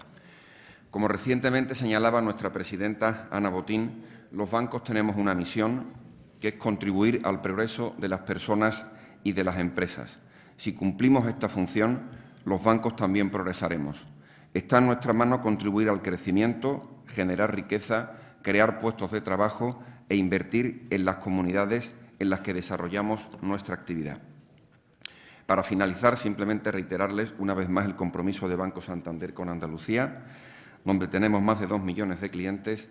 Como recientemente señalaba nuestra presidenta Ana Botín, los bancos tenemos una misión que es contribuir al progreso de las personas y de las empresas. Si cumplimos esta función, los bancos también progresaremos. Está en nuestra mano contribuir al crecimiento, generar riqueza, crear puestos de trabajo e invertir en las comunidades en las que desarrollamos nuestra actividad. Para finalizar, simplemente reiterarles una vez más el compromiso de Banco Santander con Andalucía, donde tenemos más de 2 millones de clientes.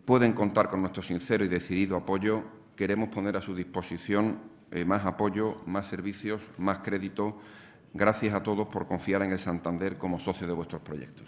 Pueden contar con nuestro sincero y decidido apoyo. Queremos poner a su disposición más apoyo, más servicios, más crédito. Gracias a todos por confiar en el Santander como socio de vuestros proyectos.